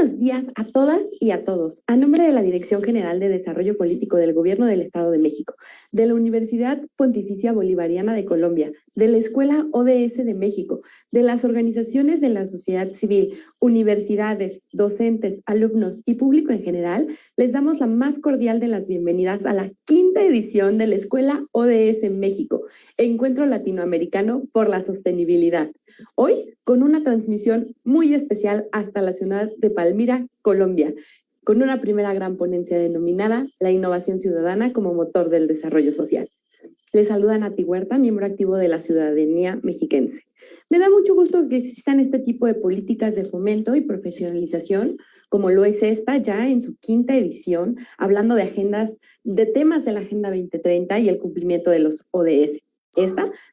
buenos días a todas y a todos. A nombre de la Dirección General de Desarrollo Político del Gobierno del Estado de México, de la Universidad Pontificia Bolivariana de Colombia, de la Escuela ODS de México, de las organizaciones de la sociedad civil, universidades, docentes, alumnos y público en general, les damos la más cordial de las bienvenidas a la quinta edición de la Escuela ODS México, Encuentro Latinoamericano por la Sostenibilidad. Hoy, con una transmisión muy especial hasta la ciudad de Palmira, Colombia, con una primera gran ponencia denominada La innovación ciudadana como motor del desarrollo social. Les saluda Nati Huerta, miembro activo de la ciudadanía mexiquense. Me da mucho gusto que existan este tipo de políticas de fomento y profesionalización, como lo es esta ya en su quinta edición, hablando de temas de la Agenda 2030 y el cumplimiento de los ODS.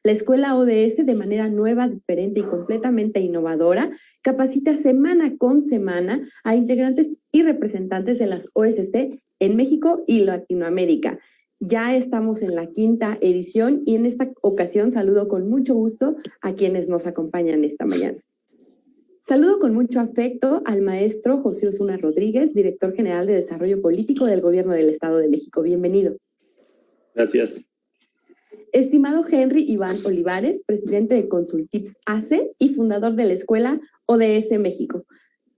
La Escuela ODS, de manera nueva, diferente y completamente innovadora, capacita semana con semana a integrantes y representantes de las OSC en México y Latinoamérica. Ya estamos en la quinta edición y en esta ocasión saludo con mucho gusto a quienes nos acompañan esta mañana. Saludo con mucho afecto al maestro José Osuna Rodríguez, director general de Desarrollo Político del Gobierno del Estado de México. Bienvenido. Gracias. Estimado Henry Iván Olivares, presidente de Consultips AC y fundador de la Escuela ODS México.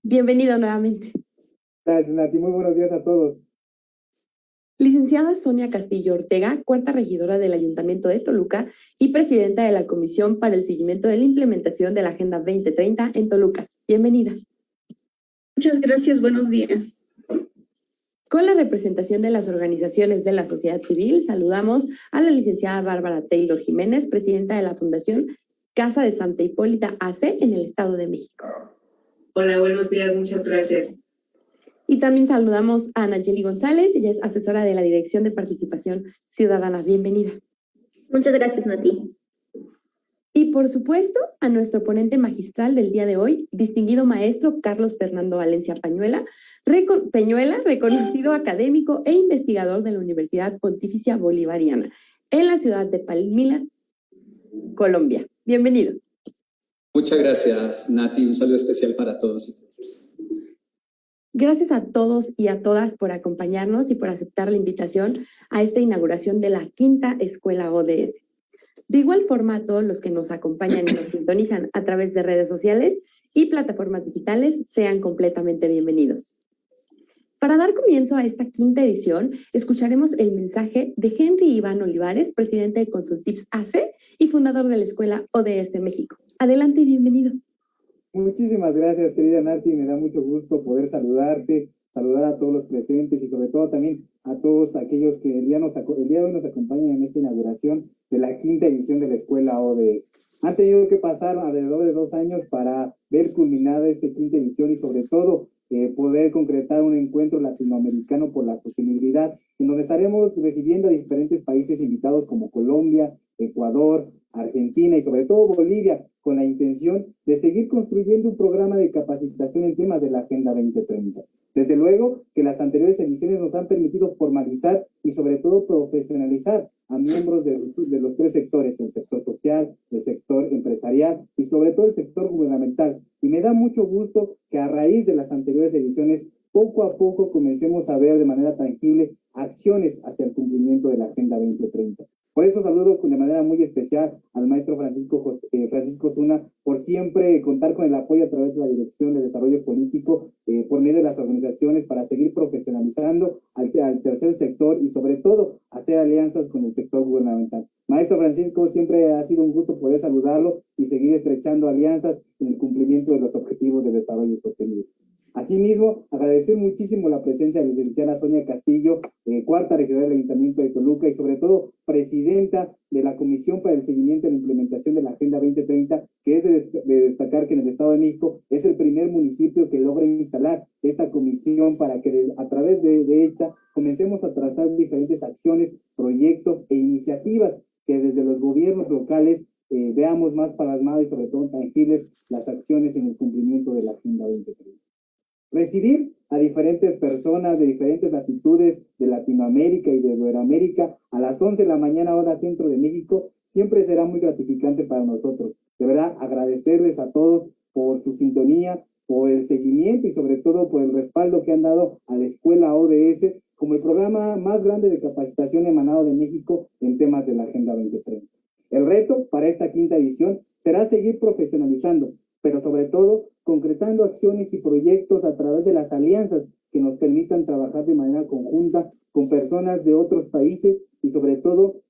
Bienvenido nuevamente. Gracias, Nati. Muy buenos días a todos. Licenciada Sonia Castillo Ortega, cuarta regidora del Ayuntamiento de Toluca y presidenta de la Comisión para el Seguimiento de la Implementación de la Agenda 2030 en Toluca. Bienvenida. Muchas gracias. Buenos días. Con la representación de las organizaciones de la sociedad civil, saludamos a la licenciada Bárbara Taylor Jiménez, presidenta de la Fundación Casa de Santa Hipólita AC en el Estado de México. Hola, buenos días, muchas gracias. Y también saludamos a Nayeli González, ella es asesora de la Dirección de Participación Ciudadana. Bienvenida. Muchas gracias, Nati. Y por supuesto, a nuestro ponente magistral del día de hoy, distinguido maestro Carlos Fernando Valencia Peñuela, reconocido académico e investigador de la Universidad Pontificia Bolivariana, en la ciudad de Palmira, Colombia. Bienvenido. Muchas gracias, Nati. Un saludo especial para todos y todas. Gracias a todos y a todas por acompañarnos y por aceptar la invitación a esta inauguración de la quinta Escuela ODS. De igual forma, a todos los que nos acompañan y nos sintonizan a través de redes sociales y plataformas digitales, sean completamente bienvenidos. Para dar comienzo a esta quinta edición, escucharemos el mensaje de Henry Iván Olivares, presidente de Consultips AC y fundador de la Escuela ODS México. Adelante y bienvenido. Muchísimas gracias, querida Nati. Me da mucho gusto poder saludarte, saludar a todos los presentes y sobre todo también a todos aquellos que el día de hoy nos acompañan en esta inauguración de la quinta edición de la Escuela ODS. Han tenido que pasar alrededor de 2 años para ver culminada esta quinta edición y sobre todo poder concretar un encuentro latinoamericano por la sostenibilidad, en donde estaremos recibiendo a diferentes países invitados como Colombia, Ecuador, Argentina y sobre todo Bolivia, con la intención de seguir construyendo un programa de capacitación en temas de la Agenda 2030. Desde luego que las anteriores ediciones nos han permitido formalizar y sobre todo profesionalizar a miembros de los 3 sectores, el sector social, el sector empresarial y sobre todo el sector gubernamental. Y me da mucho gusto que a raíz de las anteriores ediciones, poco a poco comencemos a ver de manera tangible acciones hacia el cumplimiento de la Agenda 2030. Por eso saludo de manera muy especial al maestro Francisco Osuna por siempre contar con el apoyo a través de la Dirección de Desarrollo Político por medio de las organizaciones para seguir profesionalizando al tercer sector y sobre todo hacer alianzas con el sector gubernamental. Maestro Francisco, siempre ha sido un gusto poder saludarlo y seguir estrechando alianzas en el cumplimiento de los objetivos de desarrollo sostenible. Asimismo, agradecer muchísimo la presencia de la licenciada Sonia Castillo, cuarta regidora del Ayuntamiento de Toluca y sobre todo presidenta de la Comisión para el Seguimiento y la Implementación de la Agenda 2030, que es de destacar que en el Estado de México es el primer municipio que logra instalar esta comisión para que a través de ella comencemos a trazar diferentes acciones, proyectos e iniciativas que desde los gobiernos locales veamos más plasmadas y sobre todo tangibles las acciones en el cumplimiento de la Agenda 2030. Recibir a diferentes personas de diferentes latitudes de Latinoamérica y de Iberoamérica a las 11 de la mañana hora centro de México siempre será muy gratificante para nosotros. De verdad, agradecerles a todos por su sintonía, por el seguimiento y sobre todo por el respaldo que han dado a la Escuela ODS como el programa más grande de capacitación emanado de México en temas de la Agenda 2030. El reto para esta quinta edición será seguir profesionalizando, pero sobre todo concretando acciones y proyectos a través de las alianzas que nos permitan trabajar de manera conjunta con personas de otros países y sobre todo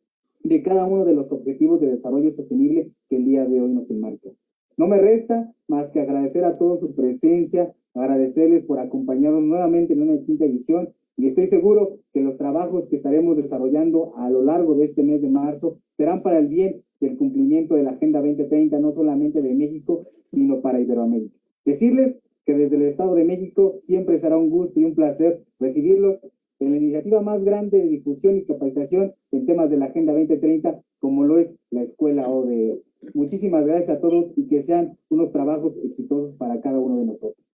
de cada uno de los objetivos de desarrollo sostenible que el día de hoy nos enmarca. No me resta más que agradecer a todos su presencia, agradecerles por acompañarnos nuevamente en una quinta edición y estoy seguro que los trabajos que estaremos desarrollando a lo largo de este mes de marzo serán para el bien del cumplimiento de la Agenda 2030, no solamente de México, sino para Iberoamérica. Decirles que desde el Estado de México siempre será un gusto y un placer recibirlos en la iniciativa más grande de difusión y capacitación en temas de la Agenda 2030, como lo es la Escuela ODS. Muchísimas gracias a todos y que sean unos trabajos exitosos para cada uno de nosotros.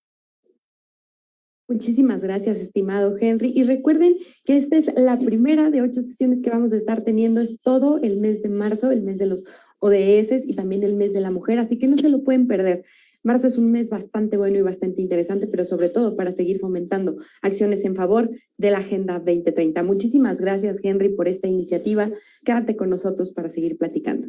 Muchísimas gracias, estimado Henry. Y recuerden que esta es la primera de 8 sesiones que vamos a estar teniendo. Es todo el mes de marzo, el mes de los ODS y también el mes de la mujer, así que no se lo pueden perder. Marzo es un mes bastante bueno y bastante interesante, pero sobre todo para seguir fomentando acciones en favor de la Agenda 2030. Muchísimas gracias, Henry, por esta iniciativa. Quédate con nosotros para seguir platicando.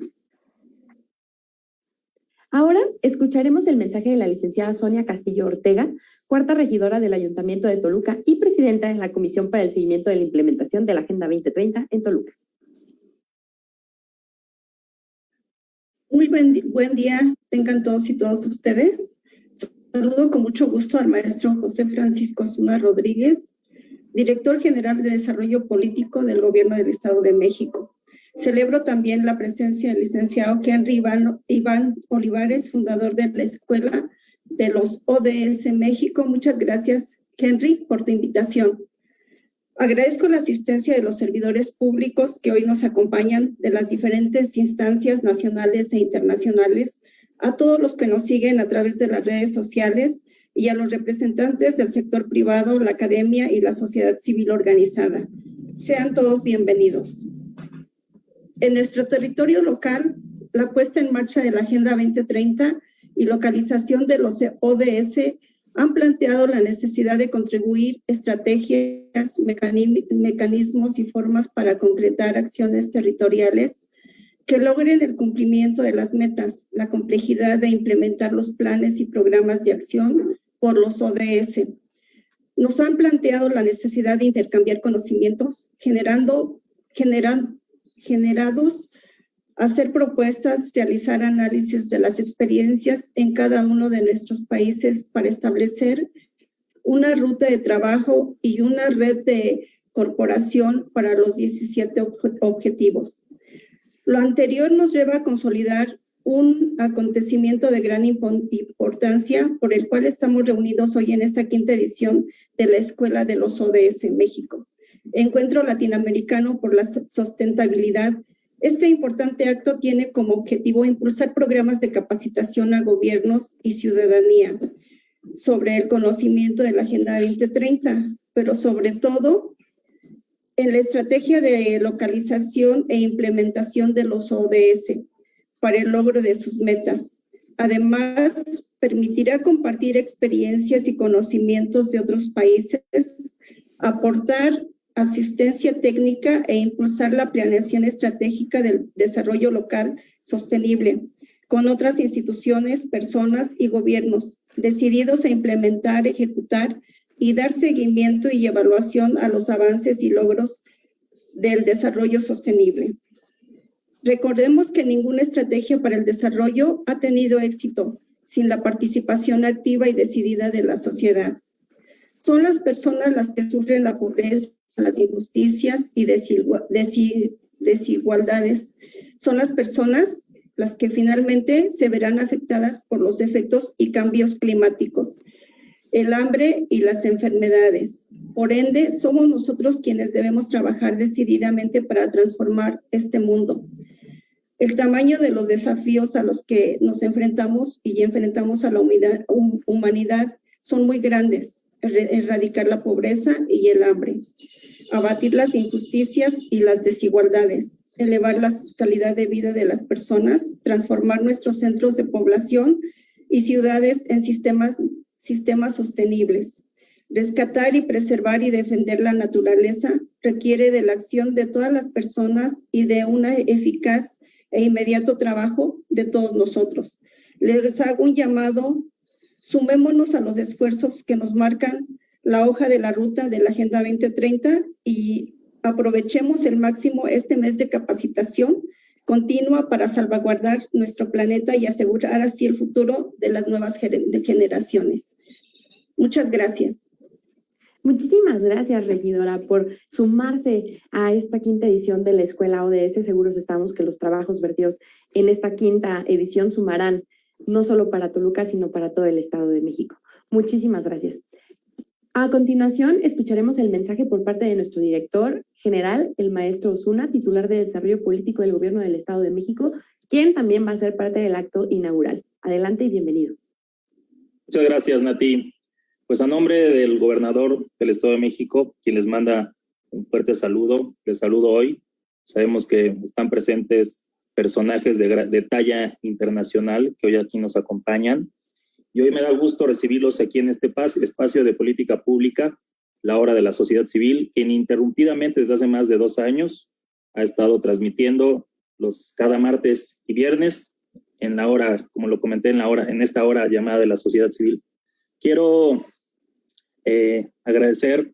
Ahora escucharemos el mensaje de la licenciada Sonia Castillo Ortega, cuarta regidora del Ayuntamiento de Toluca y presidenta de la Comisión para el Seguimiento de la Implementación de la Agenda 2030 en Toluca. Muy buen día, tengan todos y todas ustedes. Saludo con mucho gusto al maestro José Francisco Osuna Rodríguez, director general de Desarrollo Político del Gobierno del Estado de México. Celebro también la presencia del licenciado Henry Iván Olivares, fundador de la Escuela de los ODS México. Muchas gracias, Henry, por tu invitación. Agradezco la asistencia de los servidores públicos que hoy nos acompañan de las diferentes instancias nacionales e internacionales, a todos los que nos siguen a través de las redes sociales y a los representantes del sector privado, la academia y la sociedad civil organizada. Sean todos bienvenidos. En nuestro territorio local, la puesta en marcha de la Agenda 2030 y localización de los ODS han planteado la necesidad de contribuir estrategias, mecanismos y formas para concretar acciones territoriales que logren el cumplimiento de las metas, la complejidad de implementar los planes y programas de acción por los ODS. Nos han planteado la necesidad de intercambiar conocimientos, generados, hacer propuestas, realizar análisis de las experiencias en cada uno de nuestros países para establecer una ruta de trabajo y una red de corporación para los 17 objetivos. Lo anterior nos lleva a consolidar un acontecimiento de gran importancia por el cual estamos reunidos hoy en esta quinta edición de la Escuela de los ODS México. Encuentro Latinoamericano por la Sustentabilidad. Este importante acto tiene como objetivo impulsar programas de capacitación a gobiernos y ciudadanía sobre el conocimiento de la Agenda 2030, pero sobre todo en la estrategia de localización e implementación de los ODS para el logro de sus metas. Además, permitirá compartir experiencias y conocimientos de otros países, aportar asistencia técnica e impulsar la planeación estratégica del desarrollo local sostenible con otras instituciones, personas y gobiernos decididos a implementar, ejecutar y dar seguimiento y evaluación a los avances y logros del desarrollo sostenible. Recordemos que ninguna estrategia para el desarrollo ha tenido éxito sin la participación activa y decidida de la sociedad. Son las personas las que sufren la pobreza, las injusticias y desigualdades. Son las personas las que finalmente se verán afectadas por los efectos y cambios climáticos, el hambre y las enfermedades. Por ende, somos nosotros quienes debemos trabajar decididamente para transformar este mundo. El tamaño de los desafíos a los que nos enfrentamos y enfrentamos a la humanidad son muy grandes. Erradicar la pobreza y el hambre, abatir las injusticias y las desigualdades, elevar la calidad de vida de las personas, transformar nuestros centros de población y ciudades en sistemas sistemas sostenibles. Rescatar y preservar y defender la naturaleza requiere de la acción de todas las personas y de una eficaz e inmediato trabajo de todos nosotros. Les hago un llamado, sumémonos a los esfuerzos que nos marcan la hoja de la ruta de la Agenda 2030 y aprovechemos el máximo este mes de capacitación continua para salvaguardar nuestro planeta y asegurar así el futuro de las nuevas generaciones. Muchas gracias. Muchísimas gracias, regidora, por sumarse a esta quinta edición de la Escuela ODS. Seguros estamos que los trabajos vertidos en esta quinta edición sumarán no solo para Toluca, sino para todo el Estado de México. Muchísimas gracias. A continuación, escucharemos el mensaje por parte de nuestro director general, el maestro Osuna, titular de Desarrollo Político del Gobierno del Estado de México, quien también va a ser parte del acto inaugural. Adelante y bienvenido. Muchas gracias, Nati. Pues a nombre del gobernador del Estado de México, quien les manda un fuerte saludo, les saludo hoy. Sabemos que están presentes personajes de talla internacional que hoy aquí nos acompañan. Y hoy me da gusto recibirlos aquí en este espacio de política pública, la hora de la sociedad civil, que ininterrumpidamente desde hace más de 2 años ha estado transmitiendo cada martes y viernes en la hora, como lo comenté, en esta hora llamada de la sociedad civil. Quiero agradecer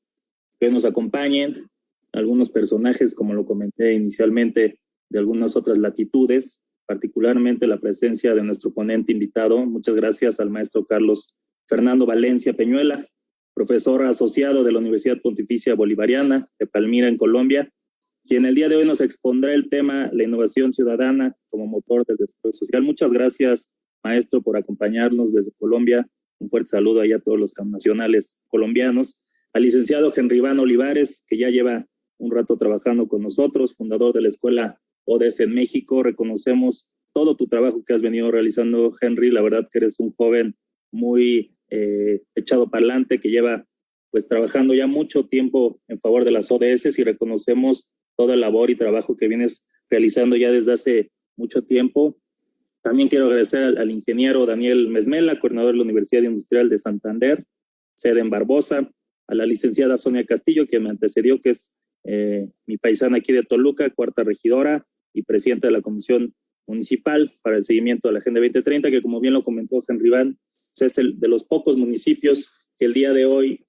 que nos acompañen algunos personajes, como lo comenté inicialmente, de algunas otras latitudes, particularmente la presencia de nuestro ponente invitado. Muchas gracias al maestro Carlos Fernando Valencia Peñuela, profesor asociado de la Universidad Pontificia Bolivariana de Palmira, en Colombia, quien el día de hoy nos expondrá el tema la innovación ciudadana como motor del desarrollo social. Muchas gracias, maestro, por acompañarnos desde Colombia. Un fuerte saludo ahí a todos los nacionales colombianos. Al licenciado Henry Iván Olivares, que ya lleva un rato trabajando con nosotros, fundador de la Escuela ODS en México. Reconocemos todo tu trabajo que has venido realizando, Henry. La verdad que eres un joven muy echado para adelante, que lleva pues trabajando ya mucho tiempo en favor de las ODS, y reconocemos toda la labor y trabajo que vienes realizando ya desde hace mucho tiempo. También quiero agradecer al ingeniero Daniel Mesmela, coordinador de la Universidad Industrial de Santander, sede en Barbosa, a la licenciada Sonia Castillo, que me antecedió, que es mi paisana aquí de Toluca, cuarta regidora y presidenta de la Comisión Municipal para el seguimiento de la Agenda 2030, que como bien lo comentó Henry Iván, pues es el de los pocos municipios que el día de hoy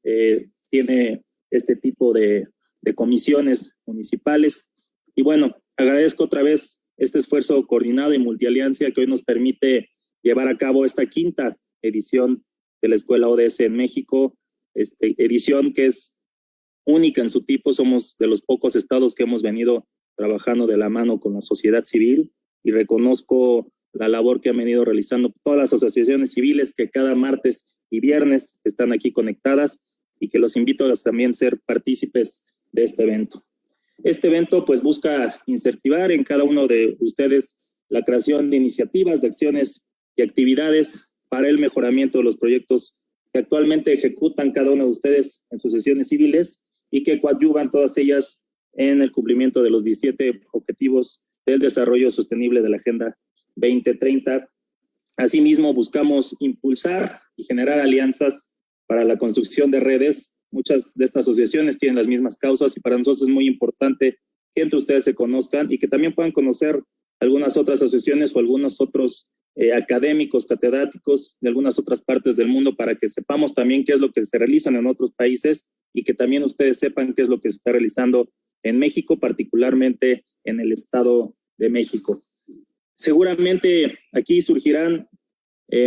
tiene este tipo de comisiones municipales. Y bueno, agradezco otra vez este esfuerzo coordinado y multialianza que hoy nos permite llevar a cabo esta quinta edición de la Escuela ODS en México, edición que es única en su tipo. Somos de los pocos estados que hemos venido trabajando de la mano con la sociedad civil, y reconozco la labor que han venido realizando todas las asociaciones civiles que cada martes y viernes están aquí conectadas, y que los invito a también ser partícipes de este evento. Este evento pues busca incentivar en cada uno de ustedes la creación de iniciativas, de acciones y actividades para el mejoramiento de los proyectos que actualmente ejecutan cada uno de ustedes en sus sesiones civiles, y que coadyuvan todas ellas en el cumplimiento de los 17 objetivos del desarrollo sostenible de la Agenda 2030. Asimismo, buscamos impulsar y generar alianzas para la construcción de redes. Muchas de estas asociaciones tienen las mismas causas, y para nosotros es muy importante que entre ustedes se conozcan y que también puedan conocer algunas otras asociaciones o algunos otros académicos, catedráticos de algunas otras partes del mundo, para que sepamos también qué es lo que se realiza en otros países, y que también ustedes sepan qué es lo que se está realizando en México, particularmente en el Estado de México. Seguramente aquí surgirán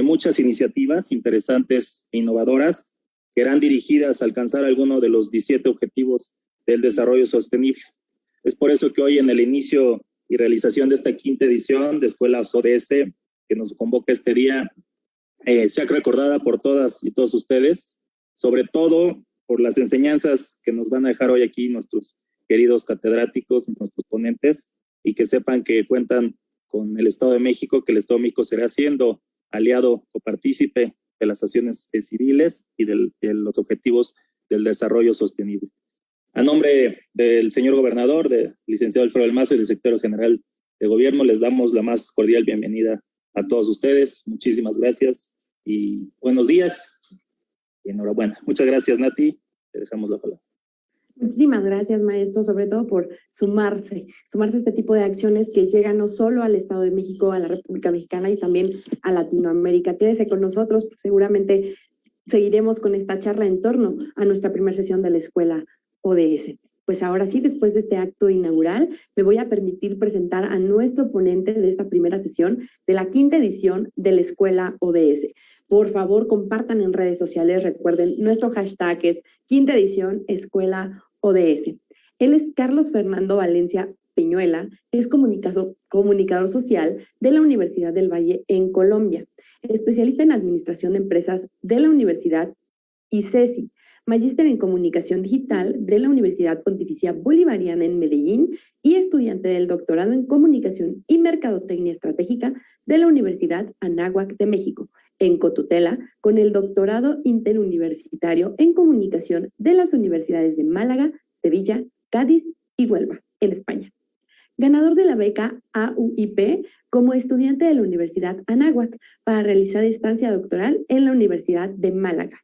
muchas iniciativas interesantes e innovadoras que irán dirigidas a alcanzar alguno de los 17 objetivos del desarrollo sostenible. Es por eso que hoy, en el inicio y realización de esta quinta edición de Escuelas ODS, que nos convoca este día, sea recordada por todas y todos ustedes, sobre todo por las enseñanzas que nos van a dejar hoy aquí nuestros queridos catedráticos, nuestros ponentes, y que sepan que cuentan con el Estado de México, que el Estado de México será siendo aliado o partícipe de las acciones civiles y de los objetivos del desarrollo sostenible. A nombre del señor gobernador, del licenciado Alfredo del Mazo, y del secretario general de Gobierno, les damos la más cordial bienvenida a todos ustedes. Muchísimas gracias y buenos días. y enhorabuena. Muchas gracias, Nati. Te dejamos la palabra. Muchísimas gracias, maestro, sobre todo por sumarse a este tipo de acciones que llegan no solo al Estado de México, a la República Mexicana y también a Latinoamérica. Quédese con nosotros, pues seguramente seguiremos con esta charla en torno a nuestra primera sesión de la escuela ODS. Pues ahora sí, después de este acto inaugural, me voy a permitir presentar a nuestro ponente de esta primera sesión de la 5ª edición de la escuela ODS. Por favor, compartan en redes sociales, recuerden, nuestro hashtag es 5ª edición escuela ODS. Él es Carlos Fernando Valencia Peñuela, es comunicador social de la Universidad del Valle en Colombia, especialista en administración de empresas de la Universidad ICESI, magíster en comunicación digital de la Universidad Pontificia Bolivariana en Medellín y estudiante del doctorado en comunicación y mercadotecnia estratégica de la Universidad Anáhuac de México, en cotutela con el doctorado interuniversitario en comunicación de las universidades de Málaga, Sevilla, Cádiz y Huelva, en España. Ganador de la beca AUIP como estudiante de la Universidad Anáhuac para realizar estancia doctoral en la Universidad de Málaga.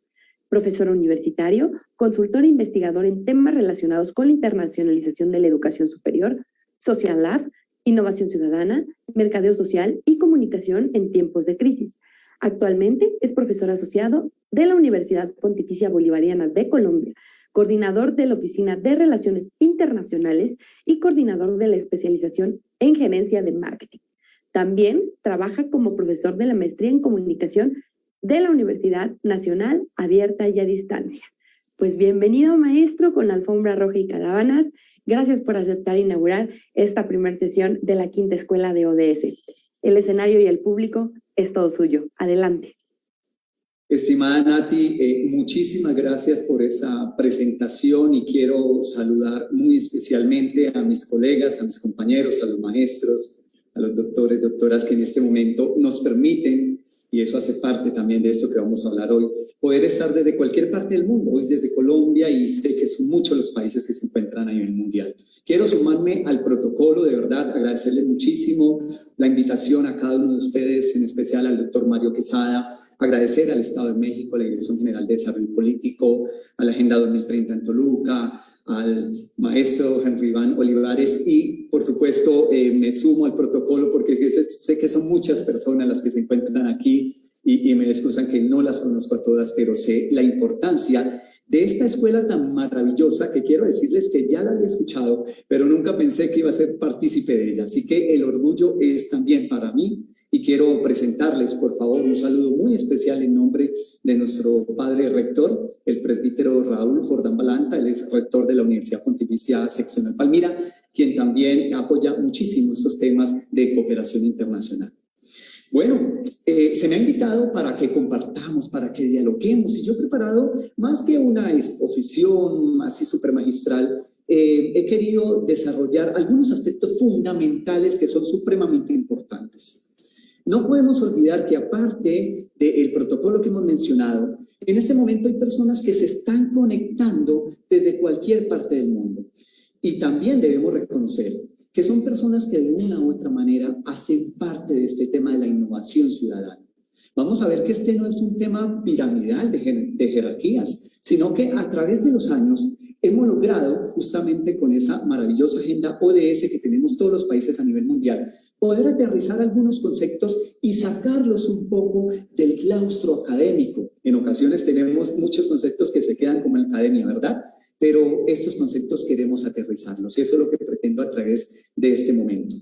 Profesor universitario, consultor e investigador en temas relacionados con la internacionalización de la educación superior, Social Lab, innovación ciudadana, mercadeo social y comunicación en tiempos de crisis. Actualmente es profesor asociado de la Universidad Pontificia Bolivariana de Colombia, coordinador de la Oficina de Relaciones Internacionales y coordinador de la especialización en gerencia de marketing. También trabaja como profesor de la maestría en comunicación de la Universidad Nacional Abierta y a Distancia. Pues bienvenido, maestro, con la alfombra roja y caravanas. Gracias por aceptar inaugurar esta primera sesión de la 5ª escuela de ODS. El escenario y el público es todo suyo. Adelante. Estimada Nati, muchísimas gracias por esa presentación y quiero saludar muy especialmente a mis colegas, a mis compañeros, a los maestros, a los doctores, doctoras que en este momento nos permiten, y eso hace parte también de esto que vamos a hablar hoy, poder estar desde cualquier parte del mundo, hoy desde Colombia, y sé que son muchos los países que se encuentran a nivel mundial. Quiero sumarme al protocolo, de verdad, agradecerles muchísimo la invitación a cada uno de ustedes, en especial al doctor Mario Quesada, agradecer al Estado de México, a la Dirección General de Desarrollo Político, a la Agenda 2030 en Toluca, al maestro Henry Iván Olivares y, por supuesto, me sumo al protocolo porque sé que son muchas personas las que se encuentran aquí y me excusan que no las conozco a todas, pero sé la importancia de esta escuela tan maravillosa que quiero decirles que ya la había escuchado, pero nunca pensé que iba a ser partícipe de ella. Así que el orgullo es también para mí y quiero presentarles, por favor, un saludo muy especial en nombre de nuestro padre rector, el presbítero Raúl Jordán Balanta. Él es rector de la Universidad Pontificia Seccional Palmira, quien también apoya muchísimo estos temas de cooperación internacional. Bueno, se me ha invitado para que compartamos, para que dialoguemos, y yo he preparado más que una exposición así súper magistral, he querido desarrollar algunos aspectos fundamentales que son supremamente importantes. No podemos olvidar que aparte del protocolo que hemos mencionado, en este momento hay personas que se están conectando desde cualquier parte del mundo. Y también debemos reconocer que son personas que de una u otra manera hacen parte de este tema de la innovación ciudadana. Vamos a ver que este no es un tema piramidal de jerarquías, sino que a través de los años hemos logrado, justamente con esa maravillosa agenda ODS que tenemos todos los países a nivel mundial, poder aterrizar algunos conceptos y sacarlos un poco del claustro académico. En ocasiones tenemos muchos conceptos que se quedan como en la academia, ¿verdad? Pero estos conceptos queremos aterrizarlos y eso es lo que pretendo a través de este momento.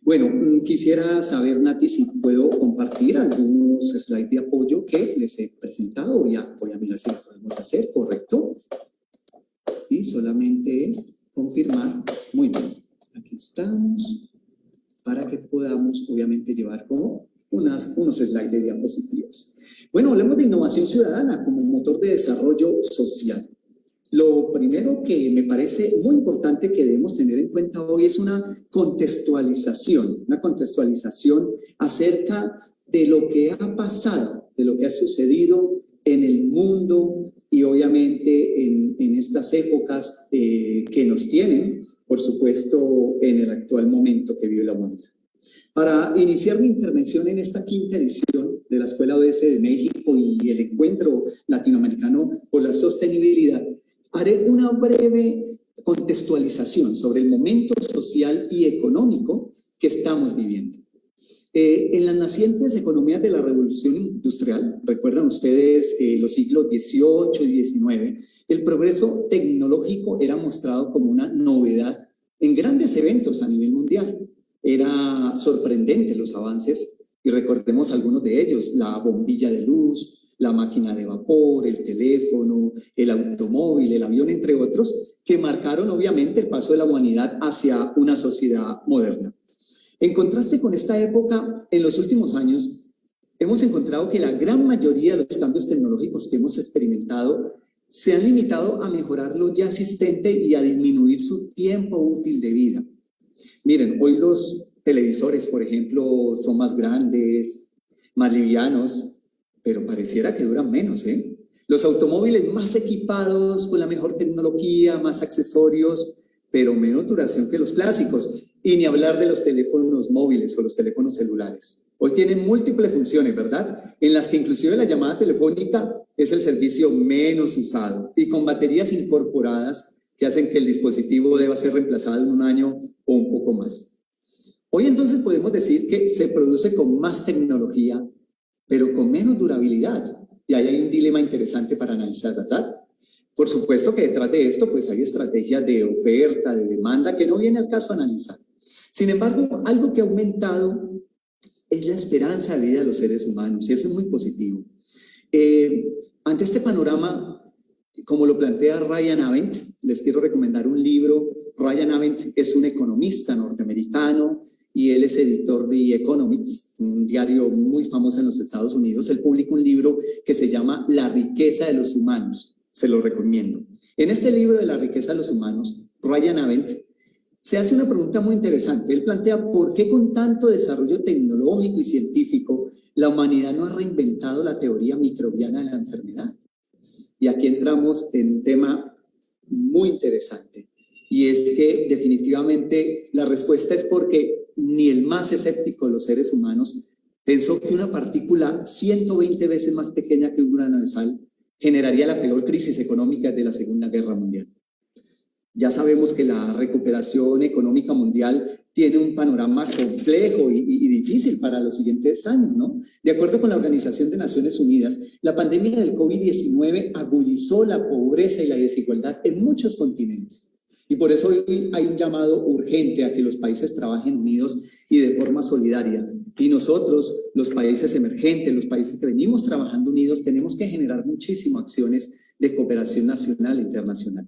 Bueno, quisiera saber, Nati, si puedo compartir algunos slides de apoyo que les he presentado. Voy a mirar si lo podemos hacer, ¿correcto? Y solamente es confirmar. Muy bien, aquí estamos, para que podamos obviamente llevar como unos slides de diapositivas. Bueno, hablemos de innovación ciudadana como motor de desarrollo social. Lo primero que me parece muy importante que debemos tener en cuenta hoy es una contextualización acerca de lo que ha pasado, de lo que ha sucedido en el mundo y obviamente en estas épocas que nos tienen, por supuesto, en el actual momento que vive la humanidad. Para iniciar mi intervención en esta 5ª edición de la Escuela ODS de México y el Encuentro Latinoamericano por la Sostenibilidad, haré una breve contextualización sobre el momento social y económico que estamos viviendo. En las nacientes economías de la Revolución Industrial, recuerdan ustedes los siglos XVIII y XIX, el progreso tecnológico era mostrado como una novedad en grandes eventos a nivel mundial. Era sorprendente los avances, y recordemos algunos de ellos: la bombilla de luz, la máquina de vapor, el teléfono, el automóvil, el avión, entre otros, que marcaron obviamente el paso de la humanidad hacia una sociedad moderna. En contraste con esta época, en los últimos años, hemos encontrado que la gran mayoría de los cambios tecnológicos que hemos experimentado se han limitado a mejorar lo ya existente y a disminuir su tiempo útil de vida. Miren, hoy los televisores, por ejemplo, son más grandes, más livianos, pero pareciera que duran menos, ¿eh? Los automóviles más equipados con la mejor tecnología, más accesorios, pero menos duración que los clásicos. Y ni hablar de los teléfonos móviles o los teléfonos celulares. Hoy tienen múltiples funciones, ¿verdad? En las que inclusive la llamada telefónica es el servicio menos usado y con baterías incorporadas que hacen que el dispositivo deba ser reemplazado en un año o un poco más. Hoy entonces podemos decir que se produce con más tecnología, pero con menos durabilidad. Y ahí hay un dilema interesante para analizar, ¿verdad? Por supuesto que detrás de esto pues hay estrategias de oferta, de demanda, que no viene al caso analizar. Sin embargo, algo que ha aumentado es la esperanza de vida de los seres humanos, y eso es muy positivo. Ante este panorama, como lo plantea Ryan Avent, les quiero recomendar un libro. Ryan Avent es un economista norteamericano y él es editor de The Economist, un diario muy famoso en los Estados Unidos. Él publica un libro que se llama La riqueza de los humanos. Se lo recomiendo. En este libro de La riqueza de los humanos, Ryan Avent se hace una pregunta muy interesante. Él plantea por qué con tanto desarrollo tecnológico y científico la humanidad no ha reinventado la teoría microbiana de la enfermedad. Y aquí entramos en un tema muy interesante, y es que definitivamente la respuesta es porque ni el más escéptico de los seres humanos pensó que una partícula 120 veces más pequeña que un grano de sal generaría la peor crisis económica de la Segunda Guerra Mundial. Ya sabemos que la recuperación económica mundial tiene un panorama complejo y difícil para los siguientes años, ¿no? De acuerdo con la Organización de Naciones Unidas, la pandemia del COVID-19 agudizó la pobreza y la desigualdad en muchos continentes. Y por eso hoy hay un llamado urgente a que los países trabajen unidos y de forma solidaria. Y nosotros, los países emergentes, los países que venimos trabajando unidos, tenemos que generar muchísimas acciones de cooperación nacional e internacional.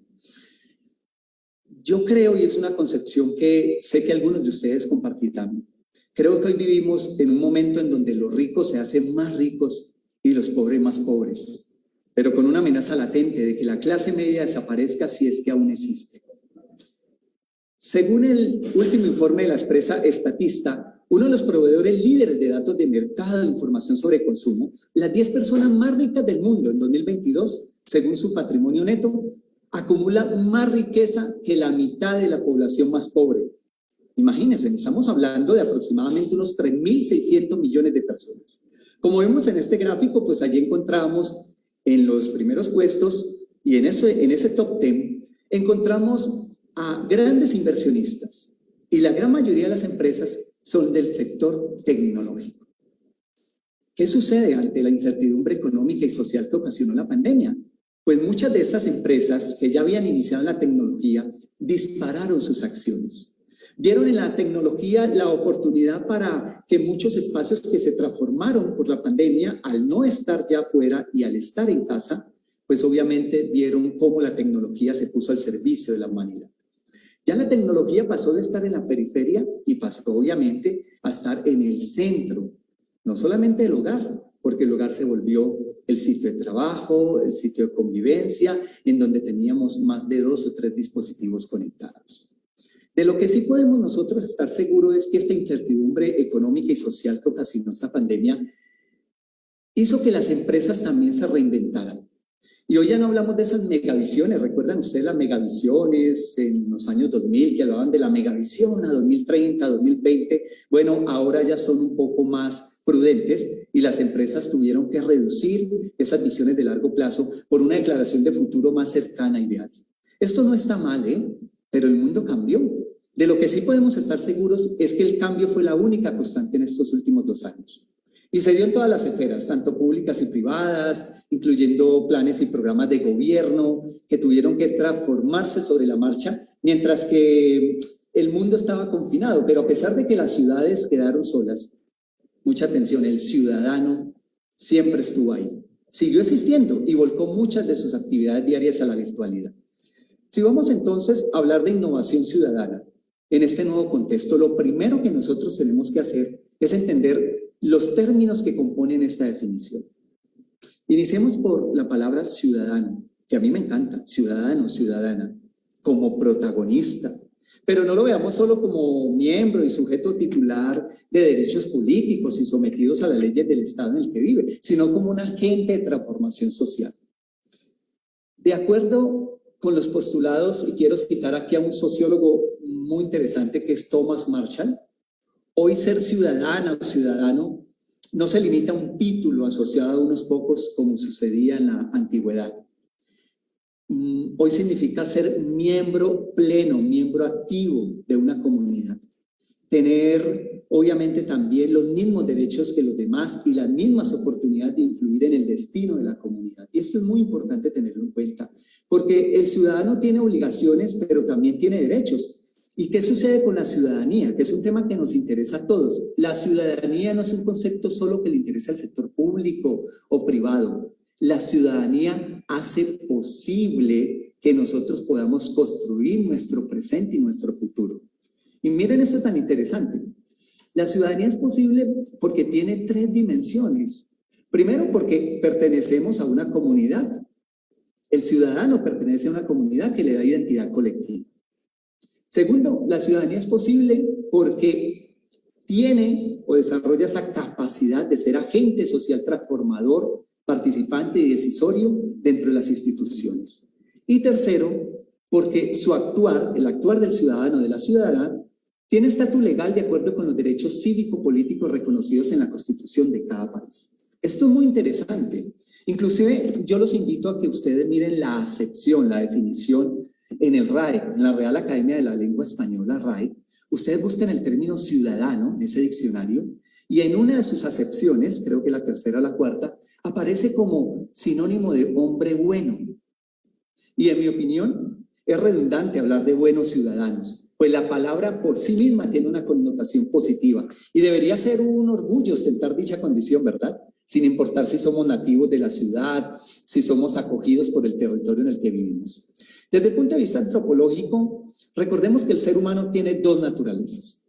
Yo creo, y es una concepción que sé que algunos de ustedes compartirán, creo que hoy vivimos en un momento en donde los ricos se hacen más ricos y los pobres más pobres, pero con una amenaza latente de que la clase media desaparezca si es que aún existe. Según el último informe de la empresa Statista, uno de los proveedores líderes de datos de mercado de información sobre consumo, las 10 personas más ricas del mundo en 2022, según su patrimonio neto, acumula más riqueza que la mitad de la población más pobre. Imagínense, estamos hablando de aproximadamente unos 3.600 millones de personas. Como vemos en este gráfico, pues allí encontramos en los primeros puestos y en ese top 10 encontramos a grandes inversionistas, y la gran mayoría de las empresas son del sector tecnológico. ¿Qué sucede ante la incertidumbre económica y social que ocasionó la pandemia? Pues muchas de estas empresas que ya habían iniciado la tecnología dispararon sus acciones. Vieron en la tecnología la oportunidad para que muchos espacios que se transformaron por la pandemia, al no estar ya afuera y al estar en casa, pues obviamente vieron cómo la tecnología se puso al servicio de la humanidad. Ya la tecnología pasó de estar en la periferia y pasó obviamente a estar en el centro, no solamente del hogar, porque el hogar se volvió el sitio de trabajo, el sitio de convivencia, en donde teníamos más de 2 o 3 dispositivos conectados. De lo que sí podemos nosotros estar seguros es que esta incertidumbre económica y social que ocasionó esta pandemia hizo que las empresas también se reinventaran. Y hoy ya no hablamos de esas megavisiones. ¿Recuerdan ustedes las megavisiones en los años 2000 que hablaban de la megavisión a 2030, 2020? Bueno, ahora ya son un poco más prudentes y las empresas tuvieron que reducir esas visiones de largo plazo por una declaración de futuro más cercana y real. Esto no está mal, pero el mundo cambió. De lo que sí podemos estar seguros es que el cambio fue la única constante en estos últimos 2 años. Y se dio en todas las esferas, tanto públicas y privadas, incluyendo planes y programas de gobierno que tuvieron que transformarse sobre la marcha, mientras que el mundo estaba confinado. Pero a pesar de que las ciudades quedaron solas, mucha atención, el ciudadano siempre estuvo ahí. Siguió existiendo y volcó muchas de sus actividades diarias a la virtualidad. Si vamos entonces a hablar de innovación ciudadana, en este nuevo contexto, lo primero que nosotros tenemos que hacer es entender los términos que componen esta definición. Iniciemos por la palabra ciudadano, que a mí me encanta, ciudadano, ciudadana, como protagonista. Pero no lo veamos solo como miembro y sujeto titular de derechos políticos y sometidos a las leyes del Estado en el que vive, sino como un agente de transformación social. De acuerdo con los postulados, y quiero citar aquí a un sociólogo muy interesante que es Thomas Marshall, hoy ser ciudadana o ciudadano no se limita a un título asociado a unos pocos como sucedía en la antigüedad. Hoy significa ser miembro pleno, miembro activo de una comunidad. Tener, obviamente, también los mismos derechos que los demás y las mismas oportunidades de influir en el destino de la comunidad. Y esto es muy importante tenerlo en cuenta, porque el ciudadano tiene obligaciones, pero también tiene derechos. ¿Y qué sucede con la ciudadanía? Que es un tema que nos interesa a todos. La ciudadanía no es un concepto solo que le interesa al sector público o privado. La ciudadanía hace posible que nosotros podamos construir nuestro presente y nuestro futuro. Y miren esto tan interesante. La ciudadanía es posible porque tiene 3 dimensiones. Primero, porque pertenecemos a una comunidad. El ciudadano pertenece a una comunidad que le da identidad colectiva. Segundo, la ciudadanía es posible porque tiene o desarrolla esa capacidad de ser agente social transformador, participante y decisorio dentro de las instituciones. Y tercero, porque su actuar, el actuar del ciudadano o de la ciudadana, tiene estatus legal de acuerdo con los derechos cívico-políticos reconocidos en la Constitución de cada país. Esto es muy interesante. Inclusive yo los invito a que ustedes miren la acepción, la definición en el RAE, en la Real Academia de la Lengua Española, RAE. Ustedes buscan el término ciudadano en ese diccionario y en una de sus acepciones, creo que la tercera o la cuarta, aparece como sinónimo de hombre bueno. Y en mi opinión, es redundante hablar de buenos ciudadanos, pues la palabra por sí misma tiene una connotación positiva y debería ser un orgullo ostentar dicha condición, ¿verdad? Sin importar si somos nativos de la ciudad, si somos acogidos por el territorio en el que vivimos. Desde el punto de vista antropológico, recordemos que el ser humano tiene 2 naturalezas.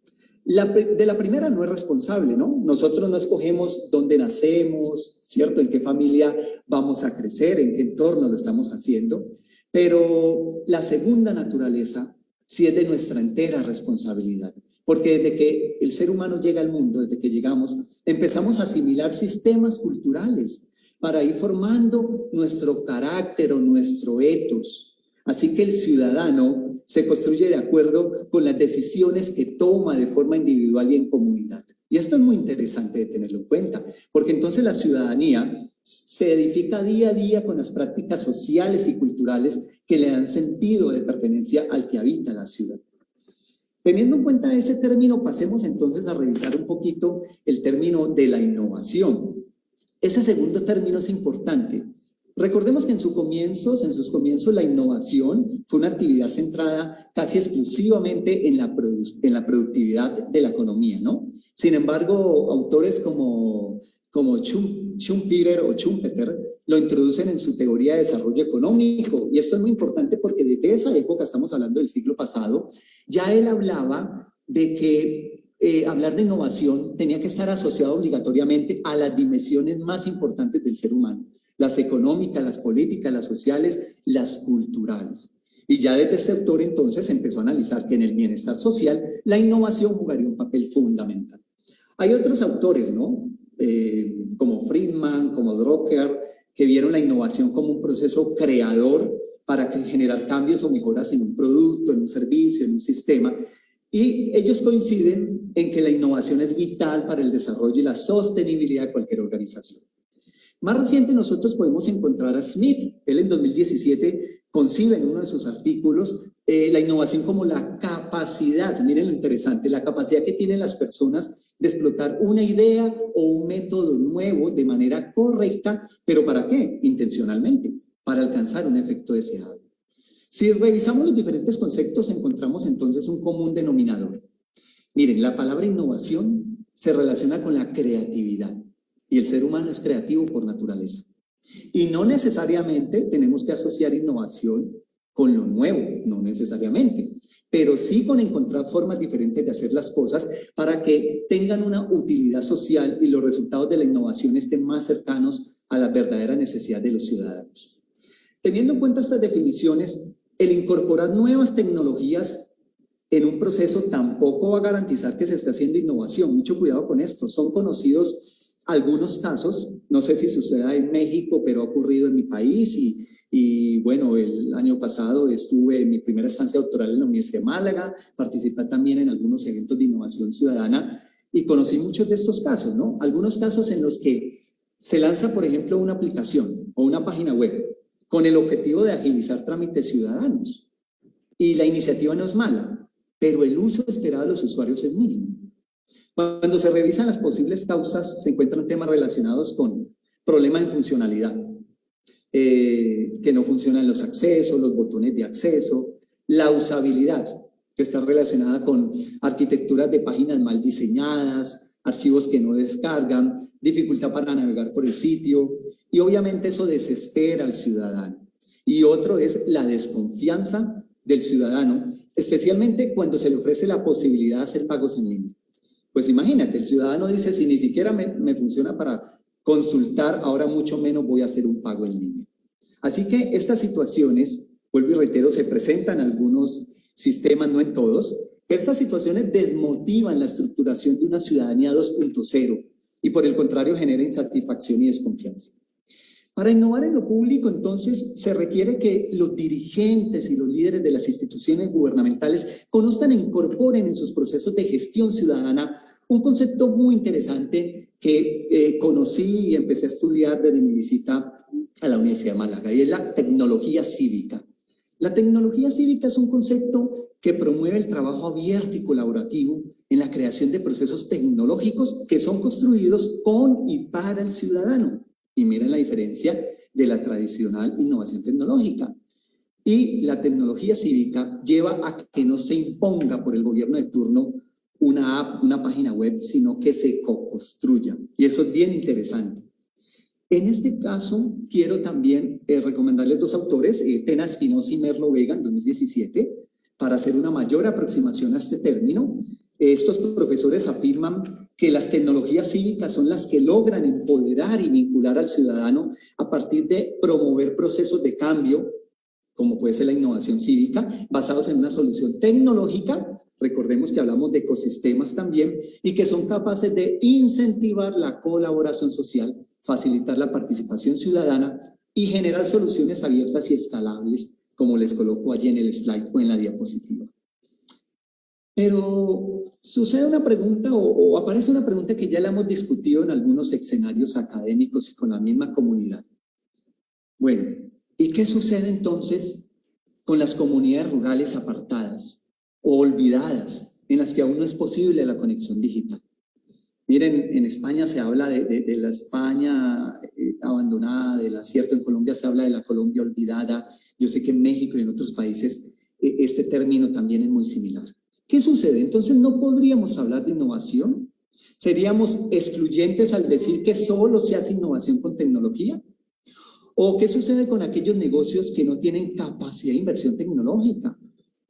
De la primera no es responsable, ¿no? Nosotros no escogemos dónde nacemos, ¿cierto? En qué familia vamos a crecer, en qué entorno lo estamos haciendo. Pero la segunda naturaleza sí es de nuestra entera responsabilidad. Porque desde que el ser humano llega al mundo, desde que llegamos, empezamos a asimilar sistemas culturales para ir formando nuestro carácter o nuestro etos. Así que el ciudadano se construye de acuerdo con las decisiones que toma de forma individual y en comunidad. Y esto es muy interesante de tenerlo en cuenta, porque entonces la ciudadanía se edifica día a día con las prácticas sociales y culturales que le dan sentido de pertenencia al que habita la ciudad. Teniendo en cuenta ese término, pasemos entonces a revisar un poquito el término de la innovación. Ese segundo término es importante. Recordemos que en sus comienzos, la innovación fue una actividad centrada casi exclusivamente en la productividad de la economía, ¿no? Sin embargo, autores como Schumpeter o Schumpeter lo introducen en su teoría de desarrollo económico. Y esto es muy importante porque desde esa época, estamos hablando del siglo pasado, ya él hablaba de que hablar de innovación tenía que estar asociado obligatoriamente a las dimensiones más importantes del ser humano. Las económicas, las políticas, las sociales, las culturales. Y ya desde este autor entonces empezó a analizar que en el bienestar social la innovación jugaría un papel fundamental. Hay otros autores, ¿no? Como Friedman, como Drucker, que vieron la innovación como un proceso creador para generar cambios o mejoras en un producto, en un servicio, en un sistema. Y ellos coinciden en que la innovación es vital para el desarrollo y la sostenibilidad de cualquier organización. Más reciente nosotros podemos encontrar a Smith. Él en 2017 concibe en uno de sus artículos la innovación como la capacidad, miren lo interesante, la capacidad que tienen las personas de explotar una idea o un método nuevo de manera correcta, pero ¿para qué? Intencionalmente, para alcanzar un efecto deseado. Si revisamos los diferentes conceptos, encontramos entonces un común denominador. Miren, la palabra innovación se relaciona con la creatividad. Y el ser humano es creativo por naturaleza. Y no necesariamente tenemos que asociar innovación con lo nuevo, no necesariamente, pero sí con encontrar formas diferentes de hacer las cosas para que tengan una utilidad social y los resultados de la innovación estén más cercanos a la verdadera necesidad de los ciudadanos. Teniendo en cuenta estas definiciones, el incorporar nuevas tecnologías en un proceso tampoco va a garantizar que se esté haciendo innovación. Mucho cuidado con esto. Son conocidos algunos casos, no sé si suceda en México, pero ha ocurrido en mi país y bueno, el año pasado estuve en mi primera estancia doctoral en la Universidad de Málaga, participé también en algunos eventos de innovación ciudadana y conocí muchos de estos casos, ¿no? Algunos casos en los que se lanza, por ejemplo, una aplicación o una página web con el objetivo de agilizar trámites ciudadanos y la iniciativa no es mala, pero el uso esperado de los usuarios es mínimo. Cuando se revisan las posibles causas, se encuentran temas relacionados con problemas en funcionalidad, que no funcionan los accesos, los botones de acceso, la usabilidad, que está relacionada con arquitecturas de páginas mal diseñadas, archivos que no descargan, dificultad para navegar por el sitio, y obviamente eso desespera al ciudadano. Y otro es la desconfianza del ciudadano, especialmente cuando se le ofrece la posibilidad de hacer pagos en línea. Pues imagínate, el ciudadano dice, si ni siquiera me funciona para consultar, ahora mucho menos voy a hacer un pago en línea. Así que estas situaciones, vuelvo y reitero, se presentan en algunos sistemas, no en todos, pero estas situaciones desmotivan la estructuración de una ciudadanía 2.0 y por el contrario generan insatisfacción y desconfianza. Para innovar en lo público, entonces, se requiere que los dirigentes y los líderes de las instituciones gubernamentales conozcan e incorporen en sus procesos de gestión ciudadana un concepto muy interesante que conocí y empecé a estudiar desde mi visita a la Universidad de Málaga, y es la tecnología cívica. La tecnología cívica es un concepto que promueve el trabajo abierto y colaborativo en la creación de procesos tecnológicos que son construidos con y para el ciudadano. Y miren la diferencia de la tradicional innovación tecnológica. Y la tecnología cívica lleva a que no se imponga por el gobierno de turno una app, una página web, sino que se co-construya. Y eso es bien interesante. En este caso, quiero también recomendarles dos autores, Tena Espinosa y Merlo Vega, en 2017, para hacer una mayor aproximación a este término. Estos profesores afirman que las tecnologías cívicas son las que logran empoderar y vincular al ciudadano a partir de promover procesos de cambio, como puede ser la innovación cívica, basados en una solución tecnológica. Recordemos que hablamos de ecosistemas también, y que son capaces de incentivar la colaboración social, facilitar la participación ciudadana y generar soluciones abiertas y escalables, como les coloco allí en el slide o en la diapositiva. Pero sucede una pregunta o aparece una pregunta que ya la hemos discutido en algunos escenarios académicos y con la misma comunidad. Bueno, ¿y qué sucede entonces con las comunidades rurales apartadas o olvidadas, en las que aún no es posible la conexión digital? Miren, en España se habla de la España abandonada, del desierto. En Colombia se habla de la Colombia olvidada. Yo sé que en México y en otros países este término también es muy similar. ¿Qué sucede? Entonces, ¿no podríamos hablar de innovación? ¿Seríamos excluyentes al decir que solo se hace innovación con tecnología? ¿O qué sucede con aquellos negocios que no tienen capacidad de inversión tecnológica?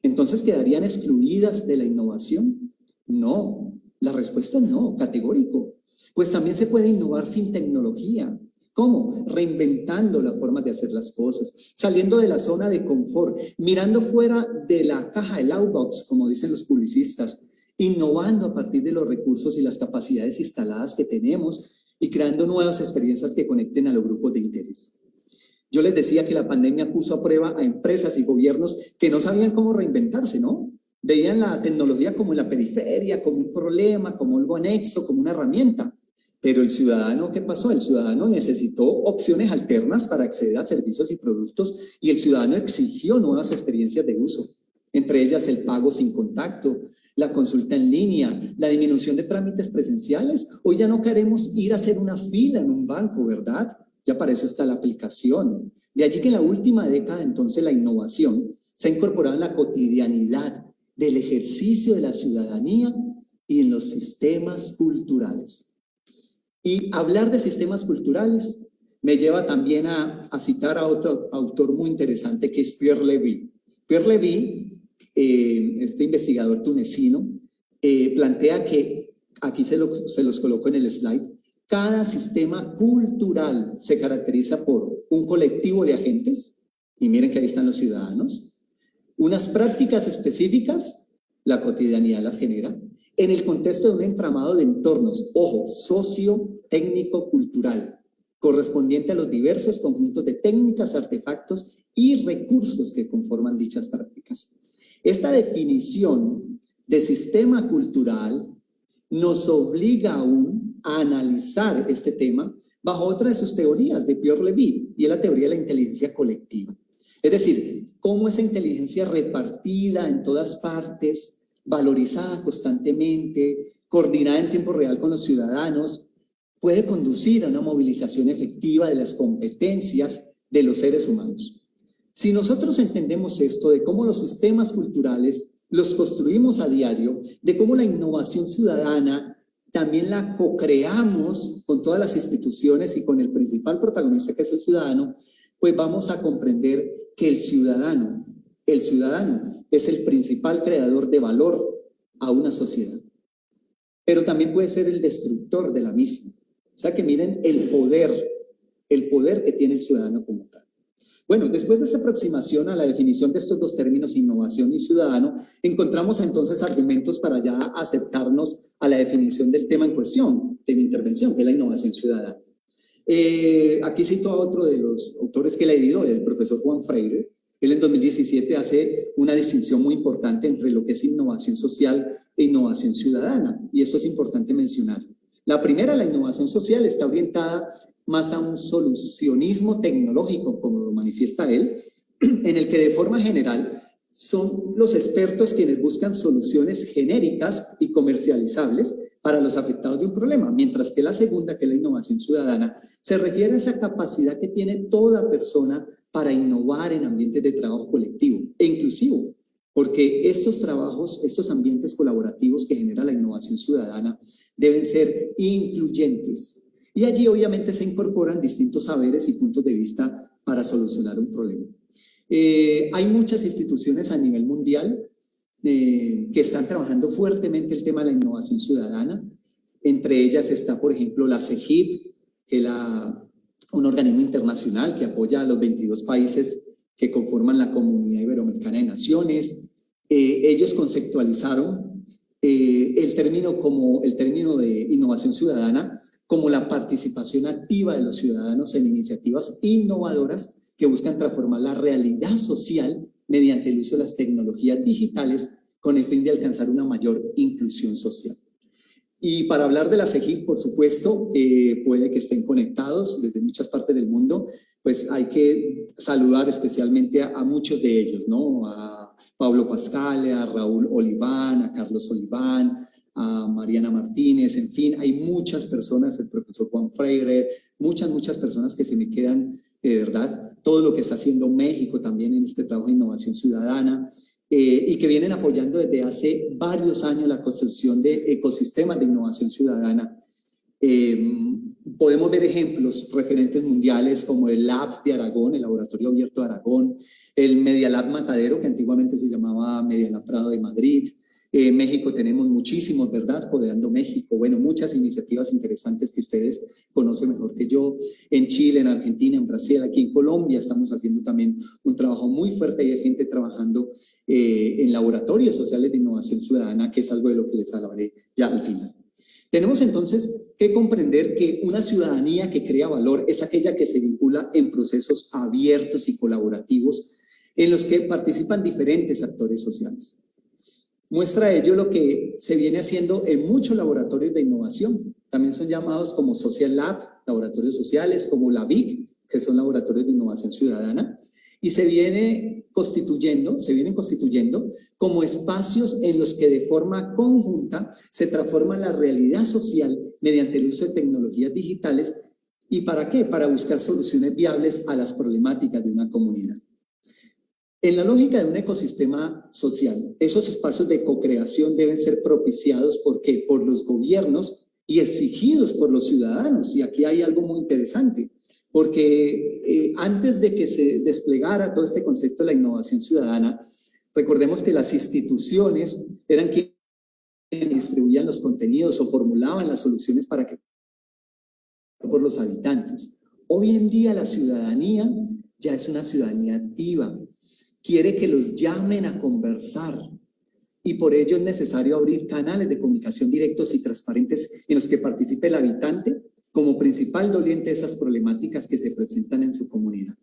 ¿Entonces quedarían excluidas de la innovación? No, la respuesta es no, categórico. Pues también se puede innovar sin tecnología. ¿Cómo? Reinventando la forma de hacer las cosas, saliendo de la zona de confort, mirando fuera de la caja del outbox, como dicen los publicistas, innovando a partir de los recursos y las capacidades instaladas que tenemos y creando nuevas experiencias que conecten a los grupos de interés. Yo les decía que la pandemia puso a prueba a empresas y gobiernos que no sabían cómo reinventarse, ¿no? Veían la tecnología como en la periferia, como un problema, como algo anexo, como una herramienta. Pero el ciudadano, ¿qué pasó? El ciudadano necesitó opciones alternas para acceder a servicios y productos y el ciudadano exigió nuevas experiencias de uso, entre ellas el pago sin contacto, la consulta en línea, la disminución de trámites presenciales. Hoy ya no queremos ir a hacer una fila en un banco, ¿verdad? Ya para eso está la aplicación. De allí que en la última década, entonces, la innovación se ha incorporado en la cotidianidad del ejercicio de la ciudadanía y en los sistemas culturales. Y hablar de sistemas culturales me lleva también a citar a otro autor muy interesante que es Pierre Levy. Pierre Levy, este investigador tunecino, plantea que, aquí se los coloco en el slide, cada sistema cultural se caracteriza por un colectivo de agentes, y miren que ahí están los ciudadanos, unas prácticas específicas, la cotidianidad las genera, en el contexto de un entramado de entornos, ojo, socio, técnico, cultural, correspondiente a los diversos conjuntos de técnicas, artefactos y recursos que conforman dichas prácticas. Esta definición de sistema cultural nos obliga aún a analizar este tema bajo otra de sus teorías de Pierre Levy, y es la teoría de la inteligencia colectiva. Es decir, cómo esa inteligencia repartida en todas partes, valorizada constantemente, coordinada en tiempo real con los ciudadanos, puede conducir a una movilización efectiva de las competencias de los seres humanos. Si nosotros entendemos esto de cómo los sistemas culturales los construimos a diario, de cómo la innovación ciudadana también la co-creamos con todas las instituciones y con el principal protagonista que es el ciudadano, pues vamos a comprender que el ciudadano es el principal creador de valor a una sociedad, pero también puede ser el destructor de la misma. O sea que miren el poder que tiene el ciudadano como tal. Bueno, después de esa aproximación a la definición de estos dos términos, innovación y ciudadano, encontramos entonces argumentos para ya acercarnos a la definición del tema en cuestión, de mi intervención, que es la innovación ciudadana. Aquí cito a otro de los autores que la editó, el profesor Juan Freire. Él en 2017 hace una distinción muy importante entre lo que es innovación social e innovación ciudadana, y eso es importante mencionarlo. La primera, la innovación social, está orientada más a un solucionismo tecnológico, como lo manifiesta él, en el que de forma general son los expertos quienes buscan soluciones genéricas y comercializables para los afectados de un problema, mientras que la segunda, que es la innovación ciudadana, se refiere a esa capacidad que tiene toda persona para innovar en ambientes de trabajo colectivo e inclusivo, porque estos trabajos, estos ambientes colaborativos que genera la innovación ciudadana deben ser incluyentes. Y allí obviamente se incorporan distintos saberes y puntos de vista para solucionar un problema. Hay muchas instituciones a nivel mundial que están trabajando fuertemente el tema de la innovación ciudadana. Entre ellas está, por ejemplo, la CEGIP, que es un organismo internacional que apoya a los 22 países que conforman la Comunidad Iberoamericana de Naciones. Ellos conceptualizaron el término de innovación ciudadana como la participación activa de los ciudadanos en iniciativas innovadoras que buscan transformar la realidad social mediante el uso de las tecnologías digitales con el fin de alcanzar una mayor inclusión social. Y para hablar de la CEGIP, por supuesto, puede que estén conectados desde muchas partes del mundo, pues hay que saludar especialmente a muchos de ellos, ¿no? A Pablo Pascale, a Raúl Oliván, a Carlos Oliván, a Mariana Martínez, en fin, hay muchas personas, el profesor Juan Freire, muchas personas que se me quedan, de verdad, todo lo que está haciendo México también en este trabajo de innovación ciudadana, y que vienen apoyando desde hace varios años la construcción de ecosistemas de innovación ciudadana. Podemos ver ejemplos referentes mundiales como el Lab de Aragón, el Laboratorio Abierto de Aragón, el Media Lab Matadero, que antiguamente se llamaba Media Lab Prado de Madrid. En México tenemos muchísimos, ¿verdad? Poderando México, bueno, muchas iniciativas interesantes que ustedes conocen mejor que yo. En Chile, en Argentina, en Brasil, aquí en Colombia estamos haciendo también un trabajo muy fuerte y hay gente trabajando en laboratorios sociales de innovación ciudadana, que es algo de lo que les hablaré ya al final. Tenemos entonces que comprender que una ciudadanía que crea valor es aquella que se vincula en procesos abiertos y colaborativos en los que participan diferentes actores sociales. Muestra ello lo que se viene haciendo en muchos laboratorios de innovación. También son llamados como Social Lab, laboratorios sociales, como la BIC, que son laboratorios de innovación ciudadana, y se vienen constituyendo como espacios en los que de forma conjunta se transforma la realidad social mediante el uso de tecnologías digitales. ¿Y para qué? Para buscar soluciones viables a las problemáticas de una comunidad. En la lógica de un ecosistema social, esos espacios de co-creación deben ser propiciados por los gobiernos y exigidos por los ciudadanos. Y aquí hay algo muy interesante, porque antes de que se desplegara todo este concepto de la innovación ciudadana, recordemos que las instituciones eran quienes distribuían los contenidos o formulaban las soluciones para que por los habitantes. Hoy en día la ciudadanía ya es una ciudadanía activa, quiere que los llamen a conversar y por ello es necesario abrir canales de comunicación directos y transparentes en los que participe el habitante como principal doliente de esas problemáticas que se presentan en su comunidad.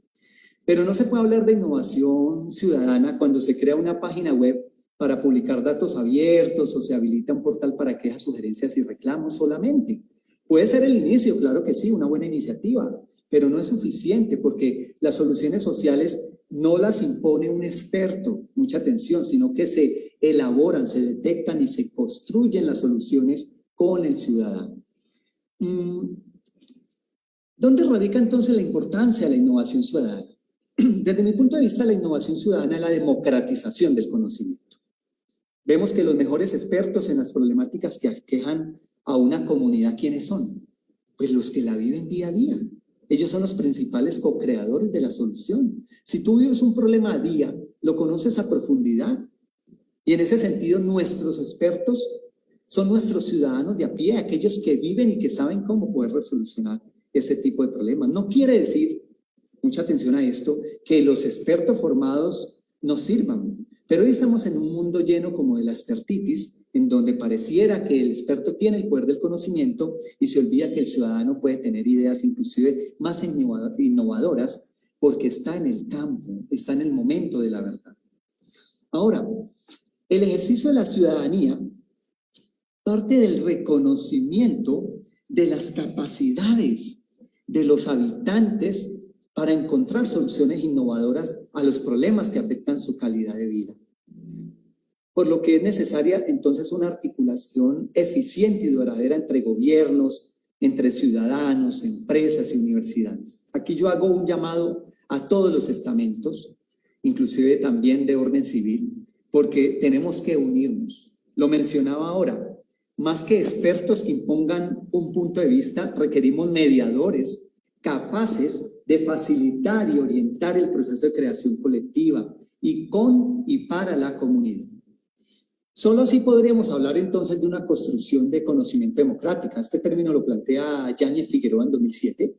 Pero no se puede hablar de innovación ciudadana cuando se crea una página web para publicar datos abiertos o se habilita un portal para quejas, sugerencias y reclamos solamente. Puede ser el inicio, claro que sí, una buena iniciativa, pero no es suficiente porque las soluciones sociales no las impone un experto, mucha atención, sino que se elaboran, se detectan y se construyen las soluciones con el ciudadano. ¿Dónde radica entonces la importancia de la innovación ciudadana? Desde mi punto de vista, la innovación ciudadana es la democratización del conocimiento. Vemos que los mejores expertos en las problemáticas que aquejan a una comunidad, ¿quiénes son? Pues los que la viven día a día. Ellos son los principales co-creadores de la solución. Si tú vives un problema a día, lo conoces a profundidad. Y en ese sentido, nuestros expertos son nuestros ciudadanos de a pie, aquellos que viven y que saben cómo poder resolucionar ese tipo de problemas. No quiere decir, mucha atención a esto, que los expertos formados no sirvan. Pero hoy estamos en un mundo lleno como de la expertitis, en donde pareciera que el experto tiene el poder del conocimiento y se olvida que el ciudadano puede tener ideas inclusive más innovadoras porque está en el campo, está en el momento de la verdad. Ahora, el ejercicio de la ciudadanía parte del reconocimiento de las capacidades de los habitantes para encontrar soluciones innovadoras a los problemas que afectan su calidad de vida. Por lo que es necesaria entonces una articulación eficiente y duradera entre gobiernos, entre ciudadanos, empresas y universidades. Aquí yo hago un llamado a todos los estamentos, inclusive también de orden civil, porque tenemos que unirnos. Lo mencionaba ahora, más que expertos que impongan un punto de vista, requerimos mediadores capaces de facilitar y orientar el proceso de creación colectiva y con y para la comunidad. Solo así podríamos hablar entonces de una construcción de conocimiento democrática. Este término lo plantea Yáñez Figueroa en 2007.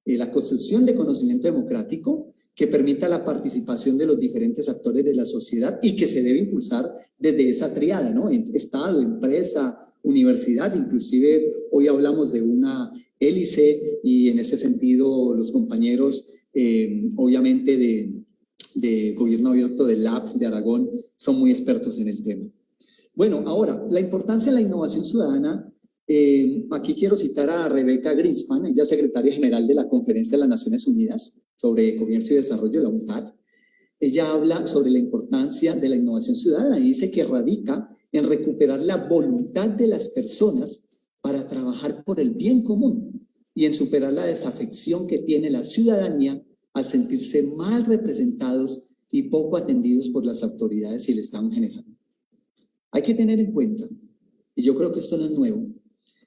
La construcción de conocimiento democrático que permita la participación de los diferentes actores de la sociedad y que se debe impulsar desde esa triada, ¿no? Estado, empresa, universidad, inclusive hoy hablamos de una hélice y en ese sentido los compañeros obviamente de Gobierno Abierto del LAB de Aragón son muy expertos en el tema. Bueno, ahora, la importancia de la innovación ciudadana, aquí quiero citar a Rebeca Greenspan, ella es secretaria general de la Conferencia de las Naciones Unidas sobre Comercio y Desarrollo, la UNCTAD. Ella habla sobre la importancia de la innovación ciudadana y dice que radica en recuperar la voluntad de las personas para trabajar por el bien común y en superar la desafección que tiene la ciudadanía al sentirse mal representados y poco atendidos por las autoridades y el Estado en general. Hay que tener en cuenta, y yo creo que esto no es nuevo,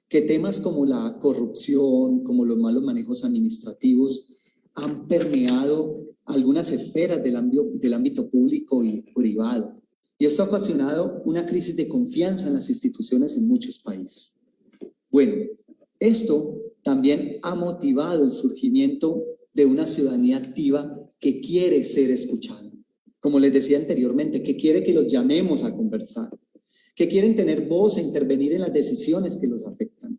que temas como la corrupción, como los malos manejos administrativos, han permeado algunas esferas del ámbito público y privado. Y esto ha ocasionado una crisis de confianza en las instituciones en muchos países. Bueno, esto también ha motivado el surgimiento de una ciudadanía activa que quiere ser escuchada. Como les decía anteriormente, que quiere que los llamemos a conversar, que quieren tener voz e intervenir en las decisiones que los afectan.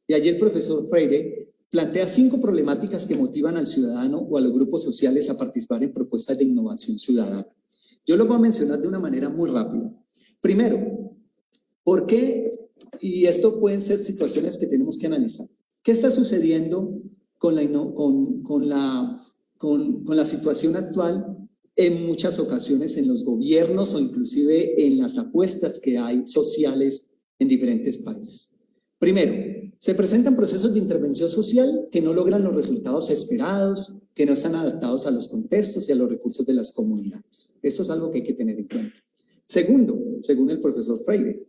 Y ayer el profesor Freire plantea 5 problemáticas que motivan al ciudadano o a los grupos sociales a participar en propuestas de innovación ciudadana. Yo lo voy a mencionar de una manera muy rápida. Primero, ¿por qué? Y esto pueden ser situaciones que tenemos que analizar. ¿Qué está sucediendo con la situación actual en muchas ocasiones en los gobiernos o inclusive en las apuestas que hay sociales en diferentes países? Primero, se presentan procesos de intervención social que no logran los resultados esperados, que no están adaptados a los contextos y a los recursos de las comunidades. Esto es algo que hay que tener en cuenta. Segundo, según el profesor Freire,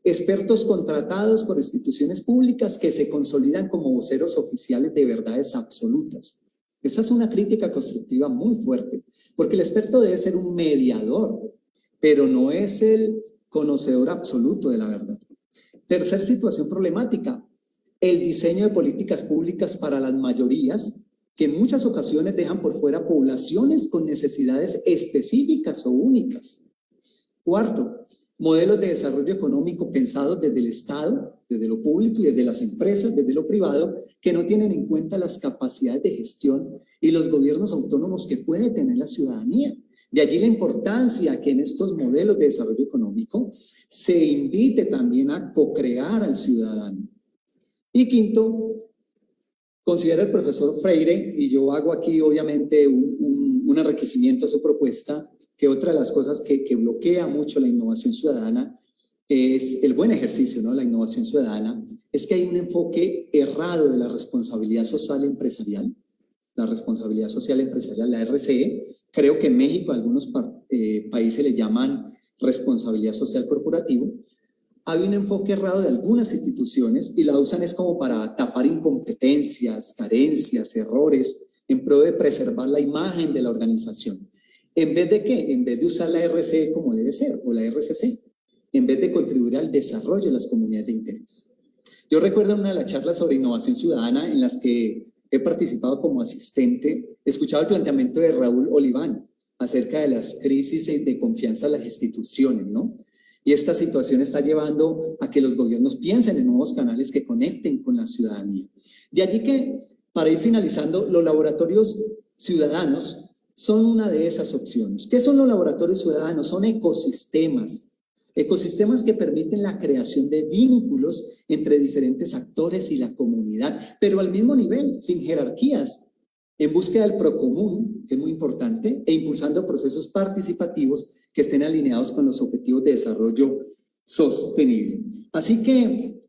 expertos contratados por instituciones públicas que se consolidan como voceros oficiales de verdades absolutas. Esa es una crítica constructiva muy fuerte, porque el experto debe ser un mediador, pero no es el conocedor absoluto de la verdad. Tercer situación problemática, el diseño de políticas públicas para las mayorías, que en muchas ocasiones dejan por fuera poblaciones con necesidades específicas o únicas. Cuarto, modelos de desarrollo económico pensados desde el Estado, desde lo público y desde las empresas, desde lo privado, que no tienen en cuenta las capacidades de gestión y los gobiernos autónomos que puede tener la ciudadanía. De allí la importancia que en estos modelos de desarrollo económico se invite también a co-crear al ciudadano. Y quinto, considera el profesor Freire, y yo hago aquí obviamente un enriquecimiento a su propuesta, que otra de las cosas que bloquea mucho la innovación ciudadana es el buen ejercicio, ¿no? La innovación ciudadana, es que hay un enfoque errado de la responsabilidad social empresarial. La responsabilidad social empresarial, la RCE, creo que en México algunos países le llaman responsabilidad social corporativa. Hay un enfoque errado de algunas instituciones y la usan es como para tapar incompetencias, carencias, errores, en pro de preservar la imagen de la organización. ¿En vez de qué? En vez de usar la RCE como debe ser, o la RCC, en vez de contribuir al desarrollo de las comunidades de interés. Yo recuerdo una de las charlas sobre innovación ciudadana en las que he participado como asistente, escuchaba el planteamiento de Raúl Oliván acerca de las crisis de confianza en las instituciones, ¿no? Y esta situación está llevando a que los gobiernos piensen en nuevos canales que conecten con la ciudadanía. De allí que, para ir finalizando, los laboratorios ciudadanos son una de esas opciones. ¿Qué son los laboratorios ciudadanos? Son ecosistemas que permiten la creación de vínculos entre diferentes actores y la comunidad, pero al mismo nivel, sin jerarquías, en búsqueda del procomún, que es muy importante, e impulsando procesos participativos que estén alineados con los objetivos de desarrollo sostenible. Así que,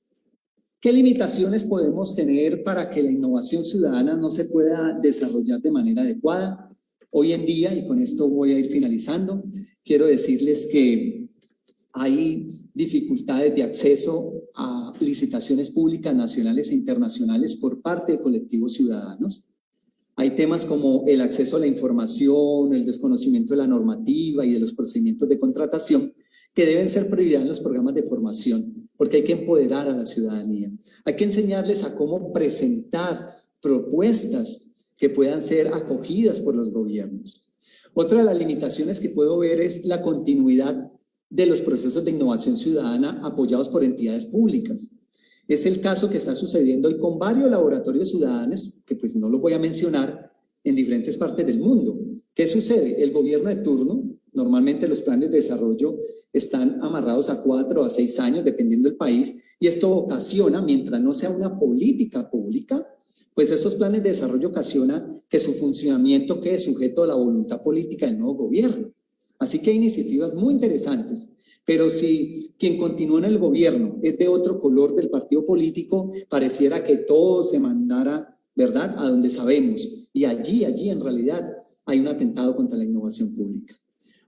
¿qué limitaciones podemos tener para que la innovación ciudadana no se pueda desarrollar de manera adecuada? Hoy en día, y con esto voy a ir finalizando, quiero decirles que hay dificultades de acceso a licitaciones públicas nacionales e internacionales por parte de colectivos ciudadanos. Hay temas como el acceso a la información, el desconocimiento de la normativa y de los procedimientos de contratación que deben ser prioridad en los programas de formación, porque hay que empoderar a la ciudadanía. Hay que enseñarles a cómo presentar propuestas que puedan ser acogidas por los gobiernos. Otra de las limitaciones que puedo ver es la continuidad de los procesos de innovación ciudadana apoyados por entidades públicas. Es el caso que está sucediendo hoy con varios laboratorios ciudadanos, que pues no los voy a mencionar, en diferentes partes del mundo. ¿Qué sucede? El gobierno de turno, normalmente los planes de desarrollo están amarrados a 4 a 6 años, dependiendo del país, y esto ocasiona, mientras no sea una política pública, pues esos planes de desarrollo ocasionan que su funcionamiento quede sujeto a la voluntad política del nuevo gobierno. Así que hay iniciativas muy interesantes, pero si quien continúa en el gobierno es de otro color del partido político, pareciera que todo se mandara, ¿verdad?, a donde sabemos. Y allí en realidad hay un atentado contra la innovación pública.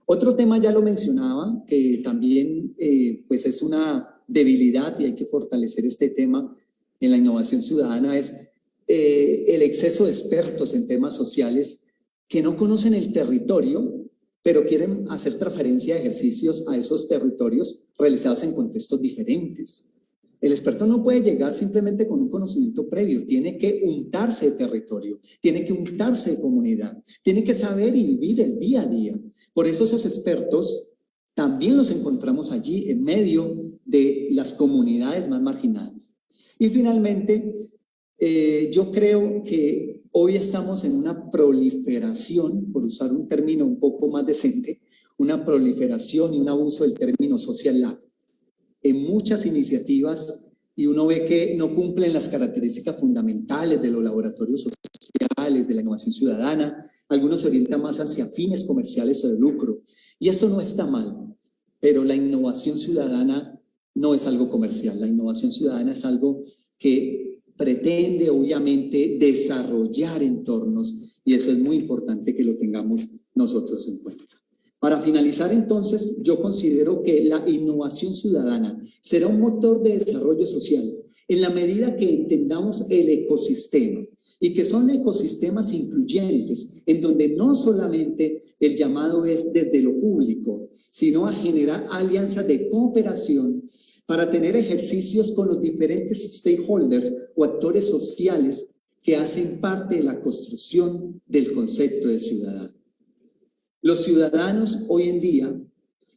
Otro tema ya lo mencionaba, que también pues es una debilidad y hay que fortalecer este tema en la innovación ciudadana, es el exceso de expertos en temas sociales que no conocen el territorio, pero quieren hacer transferencia de ejercicios a esos territorios realizados en contextos diferentes. El experto no puede llegar simplemente con un conocimiento previo, tiene que untarse de territorio, tiene que untarse de comunidad, tiene que saber y vivir el día a día. Por eso esos expertos también los encontramos allí en medio de las comunidades más marginadas. Y finalmente, yo creo que hoy estamos en una proliferación, por usar un término un poco más decente, una proliferación y un abuso del término social lab en muchas iniciativas, y uno ve que no cumplen las características fundamentales de los laboratorios sociales, de la innovación ciudadana. Algunos se orientan más hacia fines comerciales o de lucro, y esto no está mal, pero la innovación ciudadana no es algo comercial. La innovación ciudadana es algo que pretende obviamente desarrollar entornos, y eso es muy importante que lo tengamos nosotros en cuenta. Para finalizar, entonces, yo considero que la innovación ciudadana será un motor de desarrollo social en la medida que entendamos el ecosistema, y que son ecosistemas incluyentes, en donde no solamente el llamado es desde lo público, sino a generar alianzas de cooperación para tener ejercicios con los diferentes stakeholders o actores sociales que hacen parte de la construcción del concepto de ciudadano. Los ciudadanos hoy en día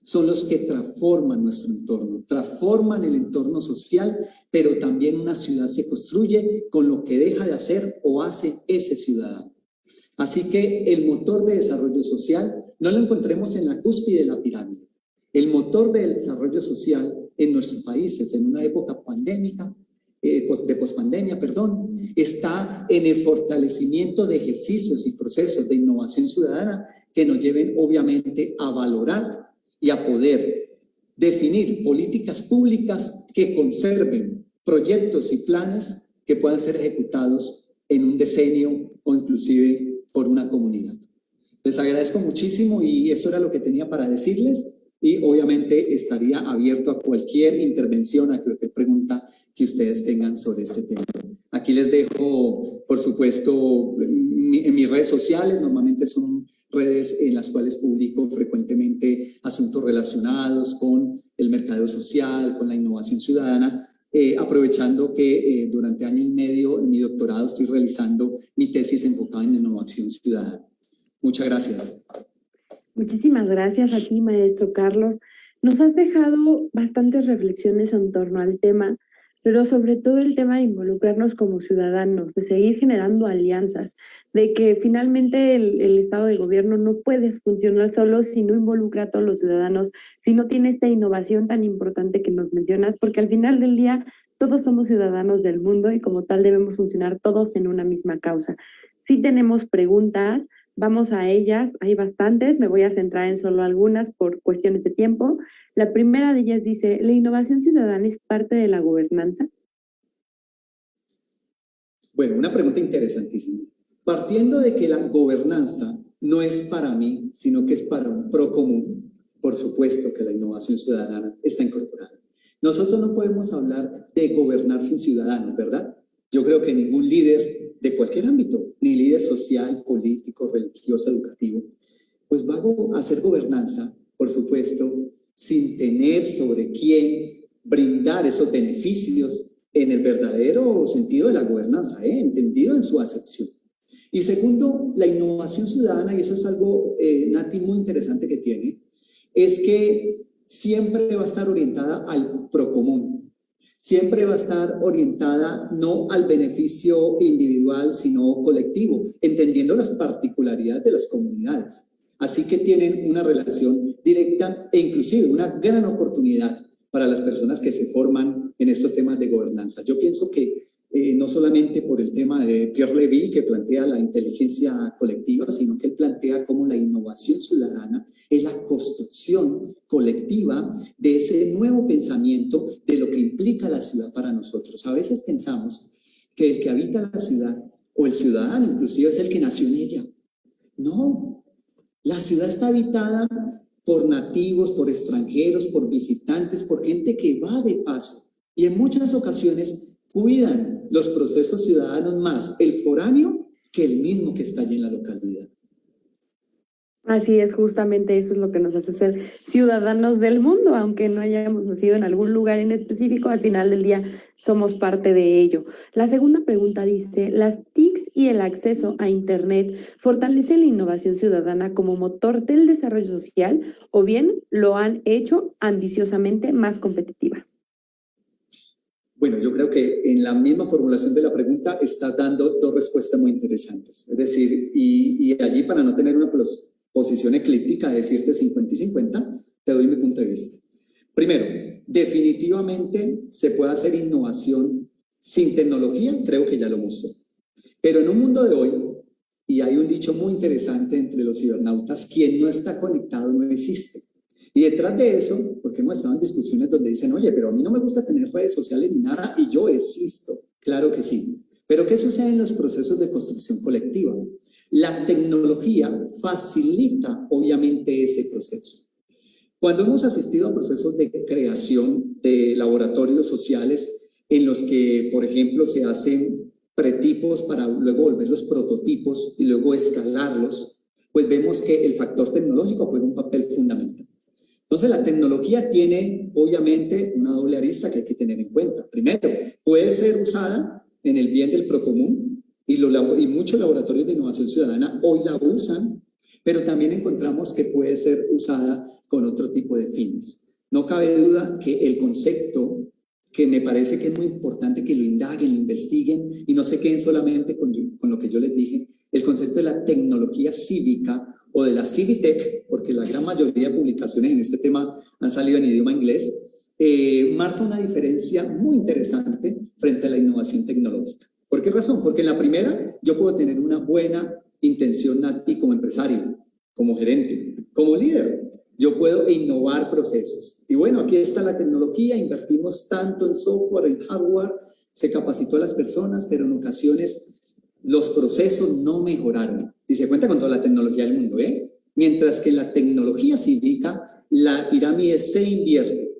son los que transforman nuestro entorno, transforman el entorno social, pero también una ciudad se construye con lo que deja de hacer o hace ese ciudadano. Así que el motor de desarrollo social no lo encontremos en la cúspide de la pirámide. El motor del desarrollo social en nuestros países, en una época pandémica, de pospandemia, está en el fortalecimiento de ejercicios y procesos de innovación ciudadana que nos lleven obviamente a valorar y a poder definir políticas públicas que conserven proyectos y planes que puedan ser ejecutados en un decenio o inclusive por una comunidad. Les agradezco muchísimo y eso era lo que tenía para decirles, y obviamente estaría abierto a cualquier intervención, a cualquier pregunta que ustedes tengan sobre este tema. Aquí les dejo, por supuesto, en mis redes sociales. Normalmente son redes en las cuales publico frecuentemente asuntos relacionados con el mercado social, con la innovación ciudadana, aprovechando que durante año y medio en mi doctorado estoy realizando mi tesis enfocada en innovación ciudadana. Muchas gracias. Muchísimas gracias a ti, maestro Carlos. Nos has dejado bastantes reflexiones en torno al tema, pero sobre todo el tema de involucrarnos como ciudadanos, de seguir generando alianzas, de que finalmente el Estado de Gobierno no puede funcionar solo si no involucra a todos los ciudadanos, si no tiene esta innovación tan importante que nos mencionas, porque al final del día todos somos ciudadanos del mundo y como tal debemos funcionar todos en una misma causa. Sí tenemos preguntas. Vamos a ellas, hay bastantes, me voy a centrar en solo algunas por cuestiones de tiempo. La primera de ellas dice, ¿la innovación ciudadana es parte de la gobernanza? Bueno, una pregunta interesantísima. Partiendo de que la gobernanza no es para mí, sino que es para un pro común, por supuesto que la innovación ciudadana está incorporada. Nosotros no podemos hablar de gobernar sin ciudadanos, ¿verdad? Yo creo que ningún líder de cualquier ámbito, ni líder social, político, religioso, educativo, pues va a hacer gobernanza, por supuesto, sin tener sobre quién brindar esos beneficios en el verdadero sentido de la gobernanza, entendido en su acepción. Y segundo, la innovación ciudadana, y eso es algo, Nati, muy interesante que tiene, es que siempre va a estar orientada al procomún. Siempre va a estar orientada no al beneficio individual, sino colectivo, entendiendo las particularidades de las comunidades. Así que tienen una relación directa e inclusive una gran oportunidad para las personas que se forman en estos temas de gobernanza. Yo pienso que no solamente por el tema de Pierre Levy, que plantea la inteligencia colectiva, sino que él plantea cómo la innovación ciudadana es la construcción colectiva de ese nuevo pensamiento de lo que implica la ciudad para nosotros. A veces pensamos que el que habita la ciudad, o el ciudadano inclusive, es el que nació en ella. No, la ciudad está habitada por nativos, por extranjeros, por visitantes, por gente que va de paso, y en muchas ocasiones cuidan los procesos ciudadanos más el foráneo que el mismo que está allí en la localidad. Así es, justamente eso es lo que nos hace ser ciudadanos del mundo, aunque no hayamos nacido en algún lugar en específico, al final del día somos parte de ello. La segunda pregunta dice, ¿las TICs y el acceso a Internet fortalecen la innovación ciudadana como motor del desarrollo social o bien lo han hecho ambiciosamente más competitiva? Bueno, yo creo que en la misma formulación de la pregunta está dando dos respuestas muy interesantes. Es decir, y allí para no tener una posición eclíptica de decirte 50 y 50, te doy mi punto de vista. Primero, definitivamente se puede hacer innovación sin tecnología, creo que ya lo mostré. Pero en un mundo de hoy, y hay un dicho muy interesante entre los cibernautas, quien no está conectado no existe. Y detrás de eso, porque hemos estado en discusiones donde dicen, oye, pero a mí no me gusta tener redes sociales ni nada y yo existo. Claro que sí. Pero ¿qué sucede en los procesos de construcción colectiva? La tecnología facilita obviamente ese proceso. Cuando hemos asistido a procesos de creación de laboratorios sociales en los que, por ejemplo, se hacen pretipos para luego volverlos prototipos y luego escalarlos, pues vemos que el factor tecnológico juega un papel fundamental. Entonces, la tecnología tiene, obviamente, una doble arista que hay que tener en cuenta. Primero, puede ser usada en el bien del procomún y muchos laboratorios de innovación ciudadana hoy la usan, pero también encontramos que puede ser usada con otro tipo de fines. No cabe duda que el concepto, que me parece que es muy importante que lo indaguen, lo investiguen y no se queden solamente con lo que yo les dije, el concepto de la tecnología cívica o de la Civitech, porque la gran mayoría de publicaciones en este tema han salido en idioma inglés, marca una diferencia muy interesante frente a la innovación tecnológica. ¿Por qué razón? Porque en la primera yo puedo tener una buena intención Nati como empresario, como gerente, como líder. Yo puedo innovar procesos. Y bueno, aquí está la tecnología, invertimos tanto en software, en hardware, se capacitó a las personas, pero en ocasiones los procesos no mejoraron. Y se cuenta con toda la tecnología del mundo, ¿eh? Mientras que en la tecnología cívica, la pirámide se invierte.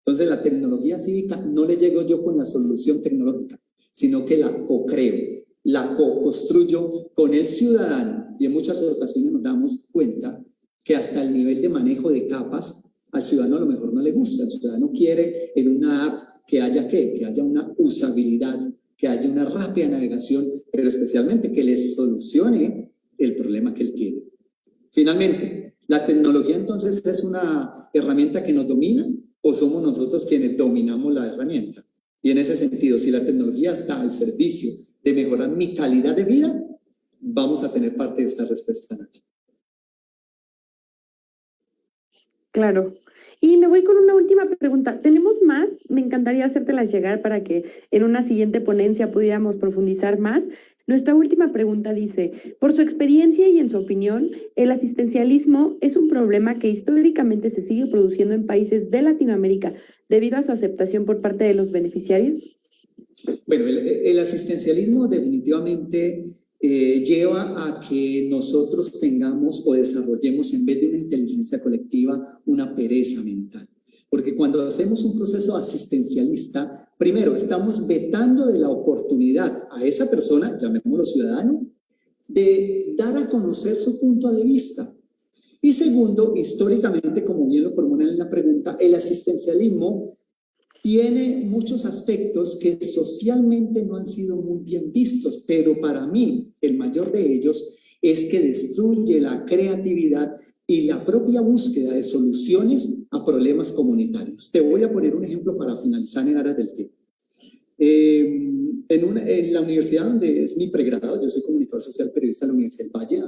Entonces, la tecnología cívica no le llego yo con la solución tecnológica, sino que la co-creo, la co-construyo con el ciudadano. Y en muchas ocasiones nos damos cuenta que hasta el nivel de manejo de capas al ciudadano a lo mejor no le gusta. El ciudadano quiere en una app que haya ¿qué? Que haya una usabilidad, que haya una rápida navegación, pero especialmente que le solucione el problema que él tiene. Finalmente, ¿la tecnología entonces es una herramienta que nos domina o somos nosotros quienes dominamos la herramienta? Y en ese sentido, si la tecnología está al servicio de mejorar mi calidad de vida, vamos a tener parte de esta respuesta, Nacho. Claro. Y me voy con una última pregunta. ¿Tenemos más? Me encantaría hacértelas llegar para que en una siguiente ponencia pudiéramos profundizar más. Nuestra última pregunta dice, por su experiencia y en su opinión, ¿el asistencialismo es un problema que históricamente se sigue produciendo en países de Latinoamérica debido a su aceptación por parte de los beneficiarios? Bueno, el asistencialismo definitivamente lleva a que nosotros tengamos o desarrollemos, en vez de una inteligencia colectiva, una pereza mental. Porque cuando hacemos un proceso asistencialista, primero estamos vetando de la oportunidad a esa persona, llamémoslo ciudadano, de dar a conocer su punto de vista. Y segundo, históricamente, como bien lo formulan en la pregunta, el asistencialismo tiene muchos aspectos que socialmente no han sido muy bien vistos, pero para mí el mayor de ellos es que destruye la creatividad y la propia búsqueda de soluciones a problemas comunitarios. Te voy a poner un ejemplo para finalizar en aras del tiempo. En la universidad donde es mi pregrado, yo soy comunicador social periodista de la Universidad del Valle,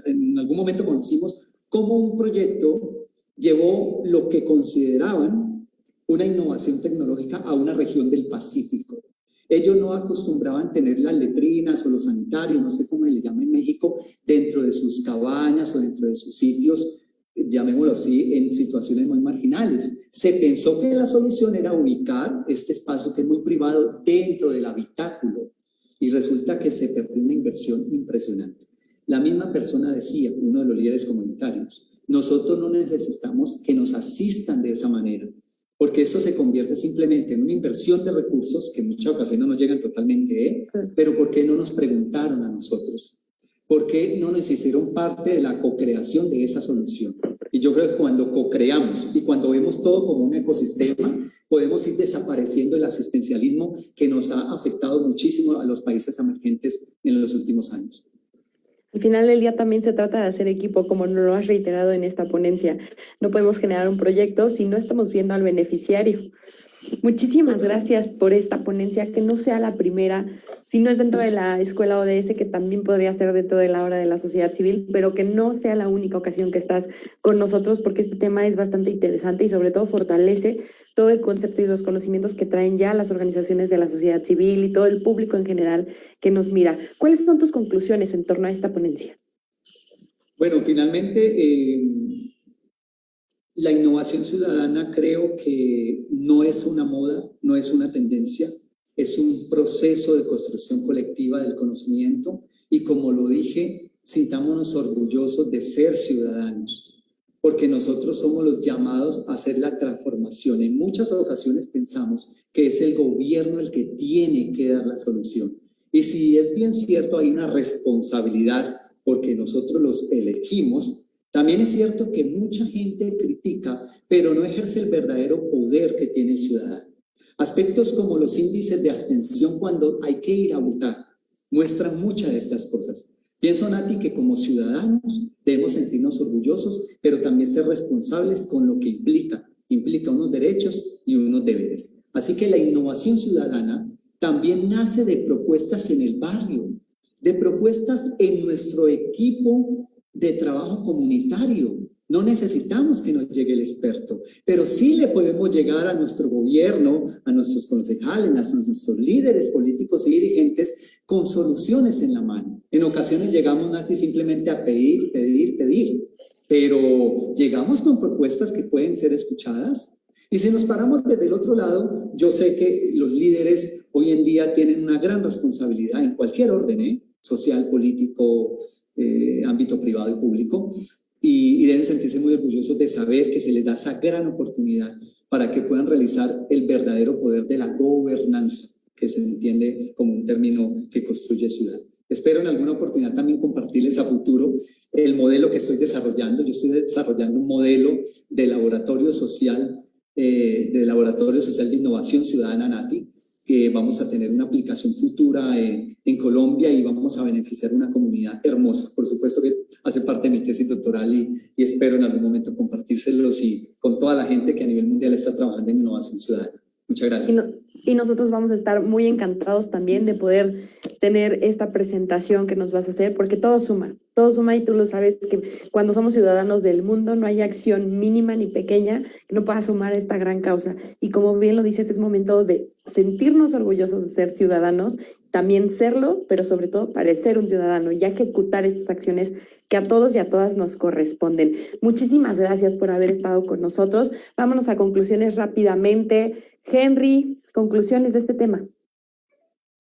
en algún momento conocimos cómo un proyecto llevó lo que consideraban una innovación tecnológica a una región del Pacífico. Ellos no acostumbraban tener las letrinas o los sanitarios, no sé cómo le llama en México, dentro de sus cabañas o dentro de sus sitios, llamémoslo así, en situaciones muy marginales. Se pensó que la solución era ubicar este espacio que es muy privado dentro del habitáculo y resulta que se perdió una inversión impresionante. La misma persona decía, uno de los líderes comunitarios, nosotros no necesitamos que nos asistan de esa manera, porque esto se convierte simplemente en una inversión de recursos que en muchas ocasiones no llegan totalmente, pero ¿por qué no nos preguntaron a nosotros? ¿Por qué no nos hicieron parte de la co-creación de esa solución? Y yo creo que cuando co-creamos y cuando vemos todo como un ecosistema, podemos ir desapareciendo el asistencialismo que nos ha afectado muchísimo a los países emergentes en los últimos años. Al final del día también se trata de hacer equipo, como nos lo has reiterado en esta ponencia. No podemos generar un proyecto si no estamos viendo al beneficiario. Muchísimas gracias por esta ponencia, que no sea la primera, si no es dentro de la escuela ODS, que también podría ser dentro de la hora de la sociedad civil, pero que no sea la única ocasión que estás con nosotros, porque este tema es bastante interesante y sobre todo fortalece todo el concepto y los conocimientos que traen ya las organizaciones de la sociedad civil y todo el público en general que nos mira. ¿Cuáles son tus conclusiones en torno a esta ponencia? Bueno, finalmente, la innovación ciudadana creo que no es una moda, no es una tendencia, es un proceso de construcción colectiva del conocimiento y, como lo dije, sintámonos orgullosos de ser ciudadanos, porque nosotros somos los llamados a hacer la transformación. En muchas ocasiones pensamos que es el gobierno el que tiene que dar la solución. Y si es bien cierto, hay una responsabilidad porque nosotros los elegimos. También es cierto que mucha gente critica, pero no ejerce el verdadero poder que tiene el ciudadano. Aspectos como los índices de abstención cuando hay que ir a votar muestran muchas de estas cosas. Pienso, Nati, que como ciudadanos debemos sentirnos orgullosos, pero también ser responsables con lo que implica unos derechos y unos deberes. Así que la innovación ciudadana también nace de propuestas en el barrio, de propuestas en nuestro equipo de trabajo comunitario. No necesitamos que nos llegue el experto, pero sí le podemos llegar a nuestro gobierno, a nuestros concejales, a nuestros líderes políticos y dirigentes con soluciones en la mano. En ocasiones llegamos, Nati, simplemente a pedir, pero llegamos con propuestas que pueden ser escuchadas. Y si nos paramos desde el otro lado, yo sé que los líderes hoy en día tienen una gran responsabilidad en cualquier orden, social, político, ámbito privado y público, y deben sentirse muy orgullosos de saber que se les da esa gran oportunidad para que puedan realizar el verdadero poder de la gobernanza, que se entiende como un término que construye ciudad. Espero en alguna oportunidad también compartirles a futuro el modelo que estoy desarrollando. Yo estoy desarrollando un modelo de laboratorio social, de innovación ciudadana, Nati, que vamos a tener una aplicación futura en Colombia y vamos a beneficiar una comunidad hermosa. Por supuesto que hace parte de mi tesis doctoral y espero en algún momento compartírselos y con toda la gente que a nivel mundial está trabajando en innovación ciudadana. Muchas gracias. Y nosotros vamos a estar muy encantados también de poder tener esta presentación que nos vas a hacer, porque todo suma y tú lo sabes que cuando somos ciudadanos del mundo no hay acción mínima ni pequeña que no pueda sumar a esta gran causa. Y como bien lo dices, es momento de sentirnos orgullosos de ser ciudadanos, también serlo, pero sobre todo parecer un ciudadano y ejecutar estas acciones que a todos y a todas nos corresponden. Muchísimas gracias por haber estado con nosotros. Vámonos a conclusiones rápidamente. Henry, conclusiones de este tema.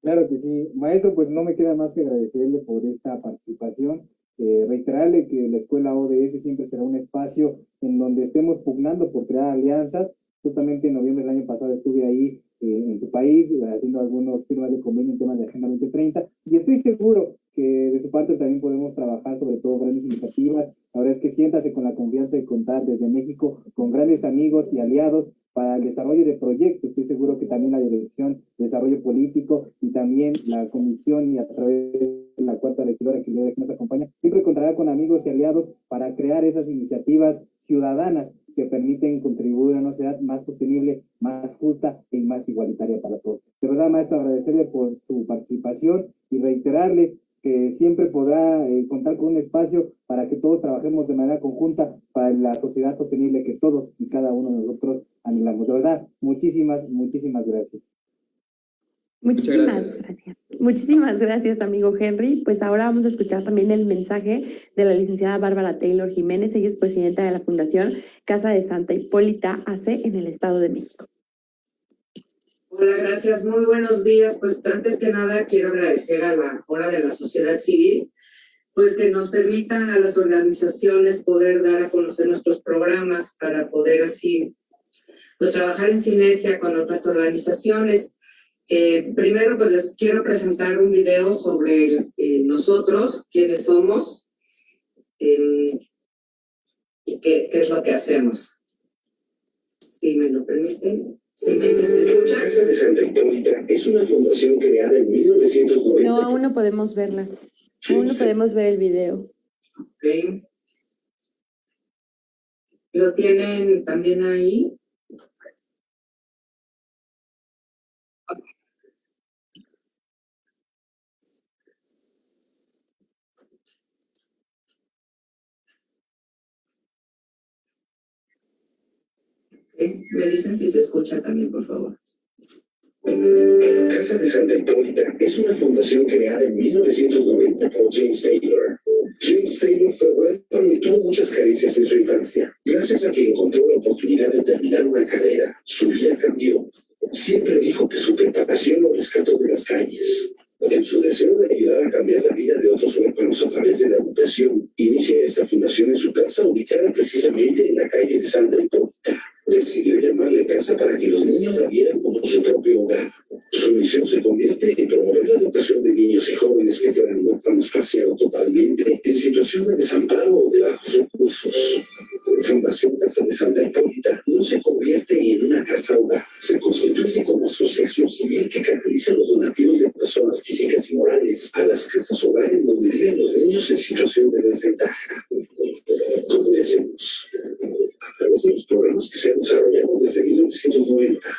Claro que sí, maestro, pues no me queda más que agradecerle por esta participación, reiterarle que la escuela ODS siempre será un espacio en donde estemos pugnando por crear alianzas. Justamente en noviembre del año pasado estuve ahí en su país haciendo algunos firmas de convenio en temas de Agenda 2030 y estoy seguro que de su parte también podemos trabajar sobre todo grandes iniciativas. La verdad es que siéntase con la confianza de contar desde México con grandes amigos y aliados para el desarrollo de proyectos. Estoy seguro que también la Dirección de Desarrollo Político y también la Comisión y a través de la cuarta legisladora que nos acompaña, siempre contará con amigos y aliados para crear esas iniciativas ciudadanas que permiten contribuir a una sociedad más sostenible, más justa y más igualitaria para todos. De verdad, maestro, agradecerle por su participación y reiterarle que siempre podrá contar con un espacio para que todos trabajemos de manera conjunta para la sociedad sostenible que todos y cada uno de nosotros anhelamos. De verdad, muchísimas gracias. Muchísimas gracias, amigo Henry. Pues ahora vamos a escuchar también el mensaje de la licenciada Bárbara Taylor Jiménez. Ella es presidenta de la Fundación Casa de Santa Hipólita AC en el Estado de México. Hola, gracias. Muy buenos días. Pues antes que nada quiero agradecer a la hora de la sociedad civil, pues que nos permitan a las organizaciones poder dar a conocer nuestros programas para poder así pues trabajar en sinergia con otras organizaciones. Primero pues les quiero presentar un video sobre nosotros, quiénes somos y qué es lo que hacemos. Si me lo permiten. ¿Se escucha? Casa de Santa Hipólita es una fundación creada en 1990. No, aún no podemos verla. Aún no podemos ver el video. Ok. ¿Lo tienen también ahí? Me dicen si se escucha también, por favor. Casa de Santa Hipólita es una fundación creada en 1990 por James Taylor. James Taylor fue huérfano y tuvo muchas carencias en su infancia. Gracias a que encontró la oportunidad de terminar una carrera, su vida cambió. Siempre dijo que su preparación lo rescató de las calles. En su deseo de ayudar a cambiar la vida de otros huérfanos a través de la educación, inicia esta fundación en su casa, ubicada precisamente en la calle de Santa Hipólita. Decidió llamarle casa para que los niños la vieran como su propio hogar. Su misión se convierte en promover la educación de niños y jóvenes que fueran huérfanos parcial o totalmente, en situación de desamparo o de bajos recursos. Fundación Casa de Santa Hipólita no se convierte en una casa hogar, se constituye como asociación civil que canaliza los donativos de personas físicas y morales a las casas hogar en donde viven los niños en situación de desventaja. ¿Cómo le hacemos? A través de los programas que se han desarrollado desde 1990.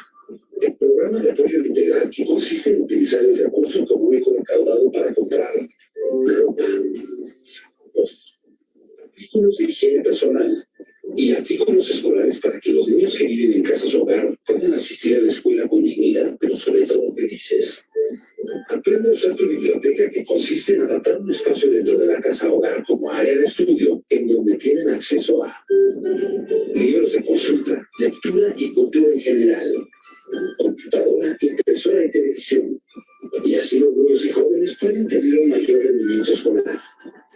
El programa de apoyo integral, que consiste en utilizar el recurso económico recaudado para comprar ropa, artículos de higiene personal y artículos escolares para que los niños que viven en casas hogar puedan asistir a la escuela con dignidad, pero sobre todo felices. Aprende a usar tu biblioteca, que consiste en adaptar un espacio dentro de la casa hogar como área de estudio, en donde tienen acceso a libros de consulta, lectura y cultura en general, computadora, impresora y televisión. Y así los niños y jóvenes pueden tener un mayor rendimiento escolar.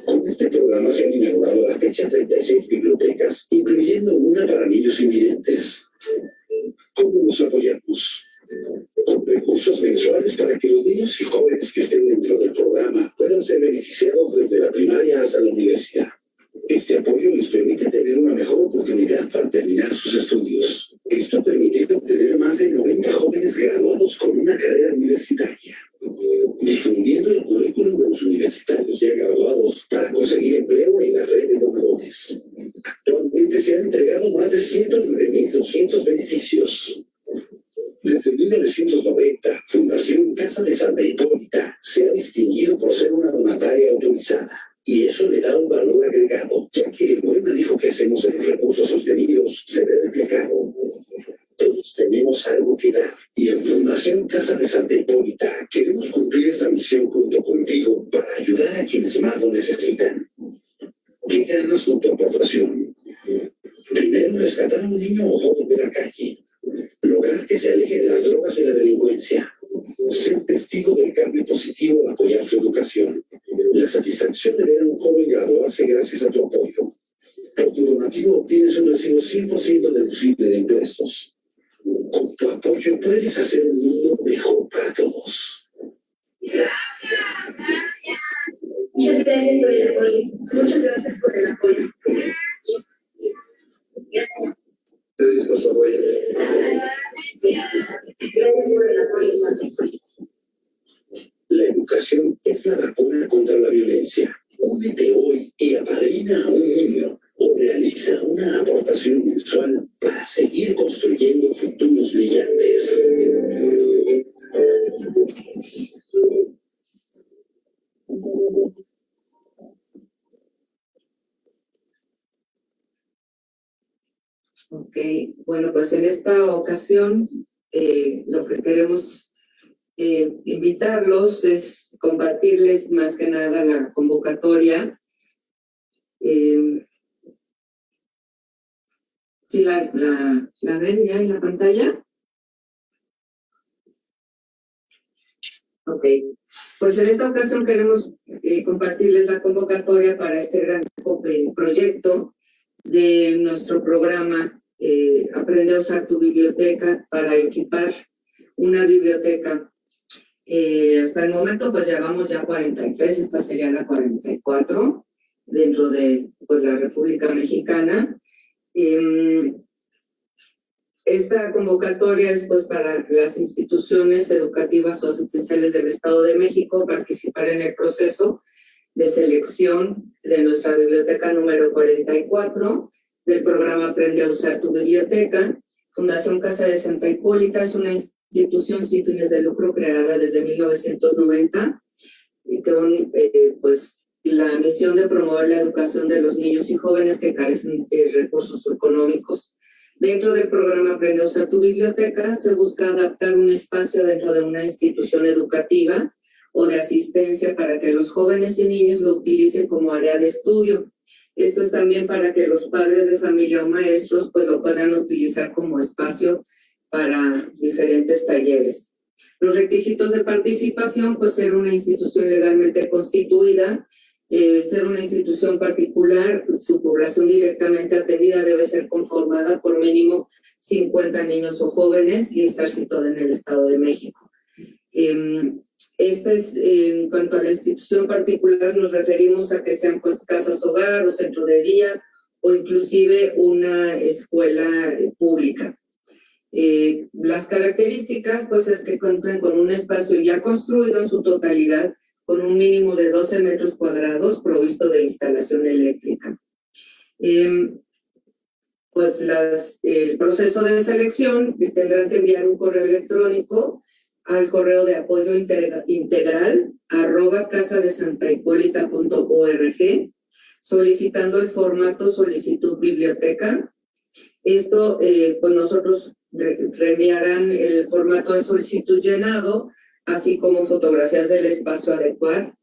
Con este programa se han inaugurado a la fecha 36 bibliotecas, incluyendo una para niños invidentes. ¿Cómo nos apoyamos? Con recursos mensuales para que los niños y jóvenes que estén dentro del programa puedan ser beneficiados desde la primaria hasta la universidad. Este apoyo les permite tener una mejor oportunidad para terminar sus estudios. Esto ha permitido tener más de 90 jóvenes graduados con una carrera universitaria, difundiendo el currículum de los universitarios ya graduados para conseguir empleo en la red de donadores. Actualmente se han entregado más de 109.200 beneficios. Desde 1990, Fundación Casa de Santa Hipólita se ha distinguido por ser una donataria autorizada. Y eso le da un valor agregado, ya que el buen manejo que hacemos de los recursos obtenidos se ve reflejado. Todos tenemos algo que dar, y en Fundación Casa de Santa Hipólita queremos cumplir esta misión junto contigo para ayudar a quienes más lo necesitan. ¿Qué ganas con tu aportación? Primero, rescatar a un niño o joven de la calle, lograr que se aleje de las drogas y la delincuencia, ser testigo del cambio positivo al apoyar su educación, la satisfacción de ver a un joven graduarse gracias a tu apoyo. Por tu donativo obtienes un recibo 100% deducible de impuestos. Con tu apoyo puedes hacer un mundo mejor para todos. Muchas gracias por el apoyo. Muchas gracias por el apoyo. Gracias. Gracias por su apoyo. Gracias por el apoyo. La educación es la vacuna contra la violencia. Únete hoy y apadrina a un niño o realiza una aportación mensual para seguir construyendo futuros brillantes. Ok, bueno, pues en esta ocasión lo que queremos invitarlos es compartirles más que nada la convocatoria. ¿Sí la ven ya en la pantalla? Ok, pues en esta ocasión queremos compartirles la convocatoria para este gran proyecto de nuestro programa Aprende a usar tu biblioteca para equipar una biblioteca. Hasta el momento pues llevamos ya 43, esta sería la 44 dentro de pues, la República Mexicana. Esta convocatoria es pues para las instituciones educativas o asistenciales del Estado de México participar en el proceso de selección de nuestra biblioteca número 44 del programa Aprende a usar tu biblioteca. Fundación Casa de Santa Hipólita es una institución sin fines de lucro creada desde 1990 y con pues la misión de promover la educación de los niños y jóvenes que carecen de recursos económicos. Dentro del programa Aprende a usar tu biblioteca, se busca adaptar un espacio dentro de una institución educativa o de asistencia para que los jóvenes y niños lo utilicen como área de estudio. Esto es también para que los padres de familia o maestros pues lo puedan utilizar como espacio para diferentes talleres. Los requisitos de participación, pues ser una institución legalmente constituida, ser una institución particular, su población directamente atendida debe ser conformada por mínimo 50 niños o jóvenes y estar situada en el Estado de México. En cuanto a la institución particular, nos referimos a que sean pues casas hogar o centro de día o inclusive una escuela pública. Las características pues es que cuenten con un espacio ya construido en su totalidad con un mínimo de 12 metros cuadrados provisto de instalación eléctrica. Pues el proceso de selección tendrán que enviar un correo electrónico al correo de apoyo integral @casadesantahipolita.org solicitando el formato solicitud biblioteca. Esto, pues nosotros reenviarán el formato de solicitud llenado, así como fotografías del espacio a adecuar,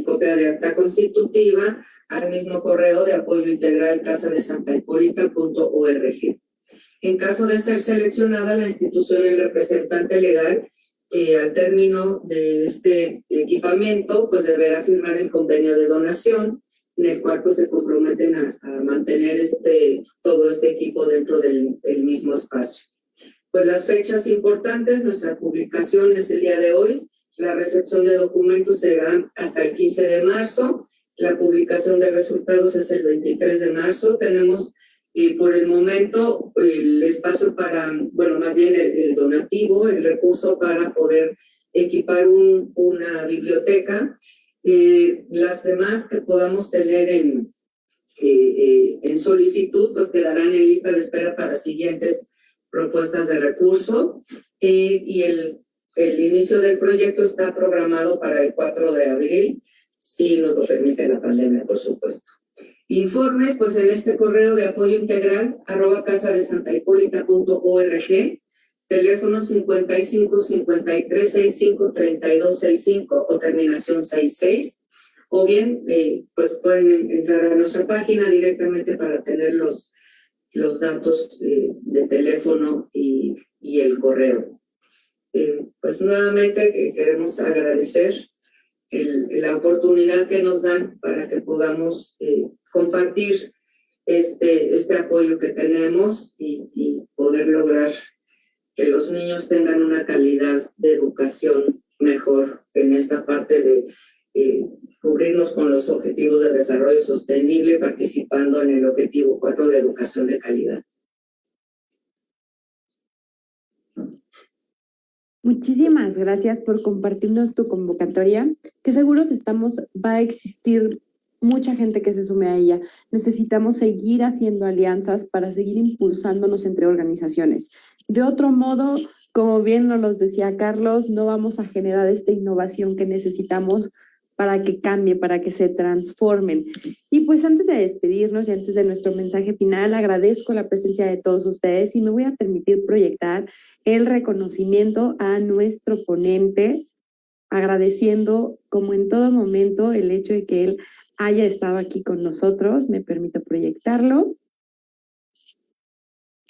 copia de acta constitutiva al mismo correo de apoyo integral casadesantahipolita.org. En caso de ser seleccionada la institución, el representante legal, al término de este equipamiento, pues deberá firmar el convenio de donación, en el cual pues se comprometen a mantener todo este equipo dentro del mismo espacio. Pues las fechas importantes, nuestra publicación es el día de hoy, la recepción de documentos será hasta el 15 de marzo, la publicación de resultados es el 23 de marzo, tenemos por el momento el espacio para, bueno, más bien el donativo, el recurso para poder equipar una biblioteca. Las demás que podamos tener en solicitud, pues quedarán en lista de espera para siguientes propuestas de recurso y el inicio del proyecto está programado para el 4 de abril, si nos lo permite la pandemia, por supuesto. Informes, pues en este correo de apoyo integral, @casadesantahipolita.org, teléfono 55 53 65 32 65 o terminación 66, o bien, pues pueden entrar a nuestra página directamente para tener los datos de teléfono y el correo. Pues nuevamente queremos agradecer la oportunidad que nos dan para que podamos compartir este apoyo que tenemos y poder lograr que los niños tengan una calidad de educación mejor en esta parte de cubrirnos con los objetivos de desarrollo sostenible, participando en el objetivo 4 de educación de calidad. Muchísimas gracias por compartirnos tu convocatoria, que seguros va a existir mucha gente que se sume a ella. Necesitamos seguir haciendo alianzas para seguir impulsándonos entre organizaciones. De otro modo, como bien nos los decía Carlos, no vamos a generar esta innovación que necesitamos para que cambie, para que se transformen. Y pues antes de despedirnos y antes de nuestro mensaje final, agradezco la presencia de todos ustedes y me voy a permitir proyectar el reconocimiento a nuestro ponente, agradeciendo como en todo momento el hecho de que él haya estado aquí con nosotros. Me permito proyectarlo.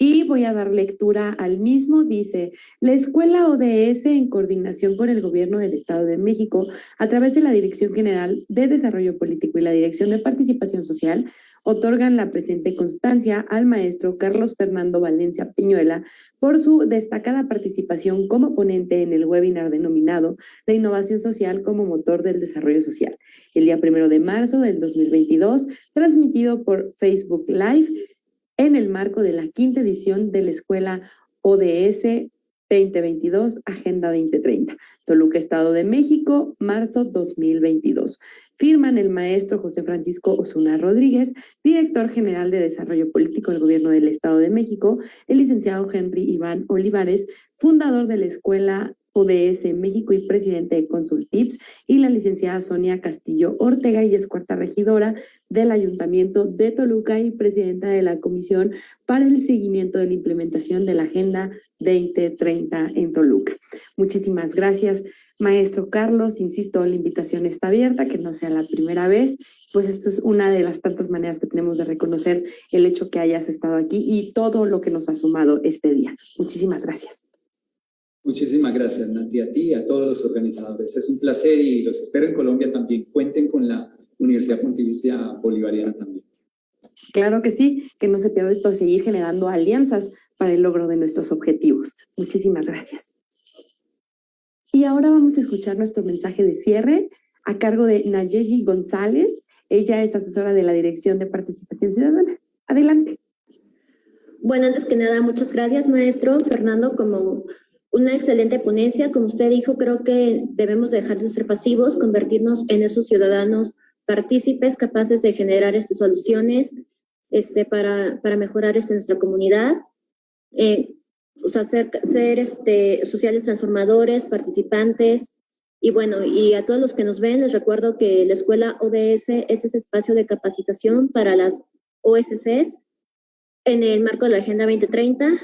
Y voy a dar lectura al mismo. Dice: la Escuela ODS, en coordinación con el Gobierno del Estado de México, a través de la Dirección General de Desarrollo Político y la Dirección de Participación Social, otorgan la presente constancia al maestro Carlos Fernando Valencia Peñuela por su destacada participación como ponente en el webinar denominado La innovación social como motor del desarrollo social, el día 1 de marzo del 2022, transmitido por Facebook Live, en el marco de la 5ª edición de la Escuela ODS 2022, Agenda 2030, Toluca, Estado de México, marzo 2022. Firman el maestro José Francisco Osuna Rodríguez, director general de Desarrollo Político del Gobierno del Estado de México, el licenciado Henry Iván Olivares, fundador de la Escuela ODS México y presidente de Consultips, y la licenciada Sonia Castillo Ortega, y es cuarta regidora del Ayuntamiento de Toluca y presidenta de la Comisión para el Seguimiento de la Implementación de la Agenda 2030 en Toluca. Muchísimas gracias, maestro Carlos. Insisto, la invitación está abierta, que no sea la primera vez, pues esta es una de las tantas maneras que tenemos de reconocer el hecho que hayas estado aquí y todo lo que nos ha sumado este día. Muchísimas gracias. Muchísimas gracias, Nati, a ti y a todos los organizadores. Es un placer y los espero en Colombia también. Cuenten con la Universidad Pontificia Bolivariana también. Claro que sí, que no se pierda esto, seguir generando alianzas para el logro de nuestros objetivos. Muchísimas gracias. Y ahora vamos a escuchar nuestro mensaje de cierre a cargo de Nayeli González. Ella es asesora de la Dirección de Participación Ciudadana. Adelante. Bueno, antes que nada, muchas gracias, maestro Fernando, como una excelente ponencia. Como usted dijo, creo que debemos dejar de ser pasivos, convertirnos en esos ciudadanos partícipes capaces de generar soluciones para mejorar nuestra comunidad. O sea, ser sociales transformadores, participantes. Y bueno, y a todos los que nos ven, les recuerdo que la Escuela ODS es ese espacio de capacitación para las OSCs en el marco de la Agenda 2030,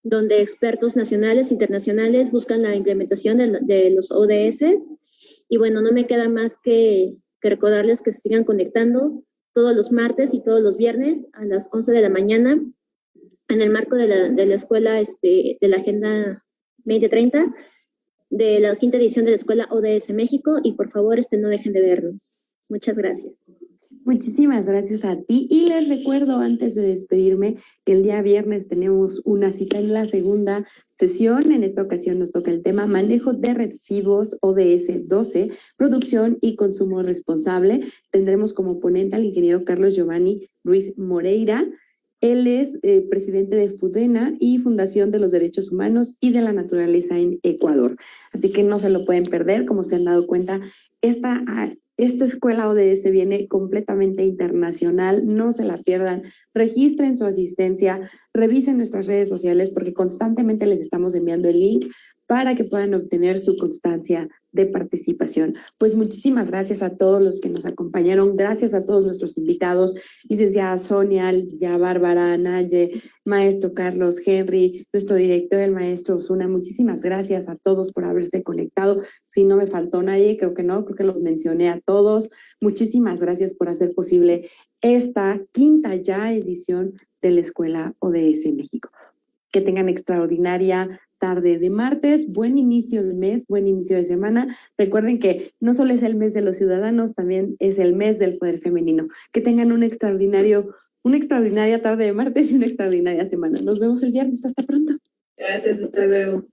donde expertos nacionales e internacionales buscan la implementación de los ODS. Y bueno, no me queda más que recordarles que se sigan conectando todos los martes y todos los viernes a las 11 de la mañana en el marco de la escuela de la Agenda 2030, de la 5ª edición de la Escuela ODS México, y por favor no dejen de vernos. Muchas gracias. Muchísimas gracias a ti, y les recuerdo antes de despedirme que el día viernes tenemos una cita en la segunda sesión. En esta ocasión nos toca el tema manejo de residuos ODS 12, producción y consumo responsable. Tendremos como ponente al ingeniero Carlos Giovanni Ruiz Moreira. Él es presidente de FUDENA y Fundación de los Derechos Humanos y de la Naturaleza en Ecuador. Así que no se lo pueden perder. Como se han dado cuenta, esta escuela ODS viene completamente internacional. No se la pierdan. Registren su asistencia, revisen nuestras redes sociales porque constantemente les estamos enviando el link para que puedan obtener su constancia de participación. Pues muchísimas gracias a todos los que nos acompañaron, gracias a todos nuestros invitados, licenciada Sonia, licenciada Bárbara, Naye, maestro Carlos, Henry, nuestro director, el maestro Osuna. Muchísimas gracias a todos por haberse conectado. Si no me faltó nadie, creo que no, creo que los mencioné a todos. Muchísimas gracias por hacer posible esta 5ª ya edición de la Escuela ODS México. Que tengan extraordinaria tarde de martes, buen inicio de mes, buen inicio de semana. Recuerden que no solo es el mes de los ciudadanos, también es el mes del poder femenino. Que tengan una extraordinaria tarde de martes y una extraordinaria semana. Nos vemos el viernes. Hasta pronto. Gracias, hasta luego.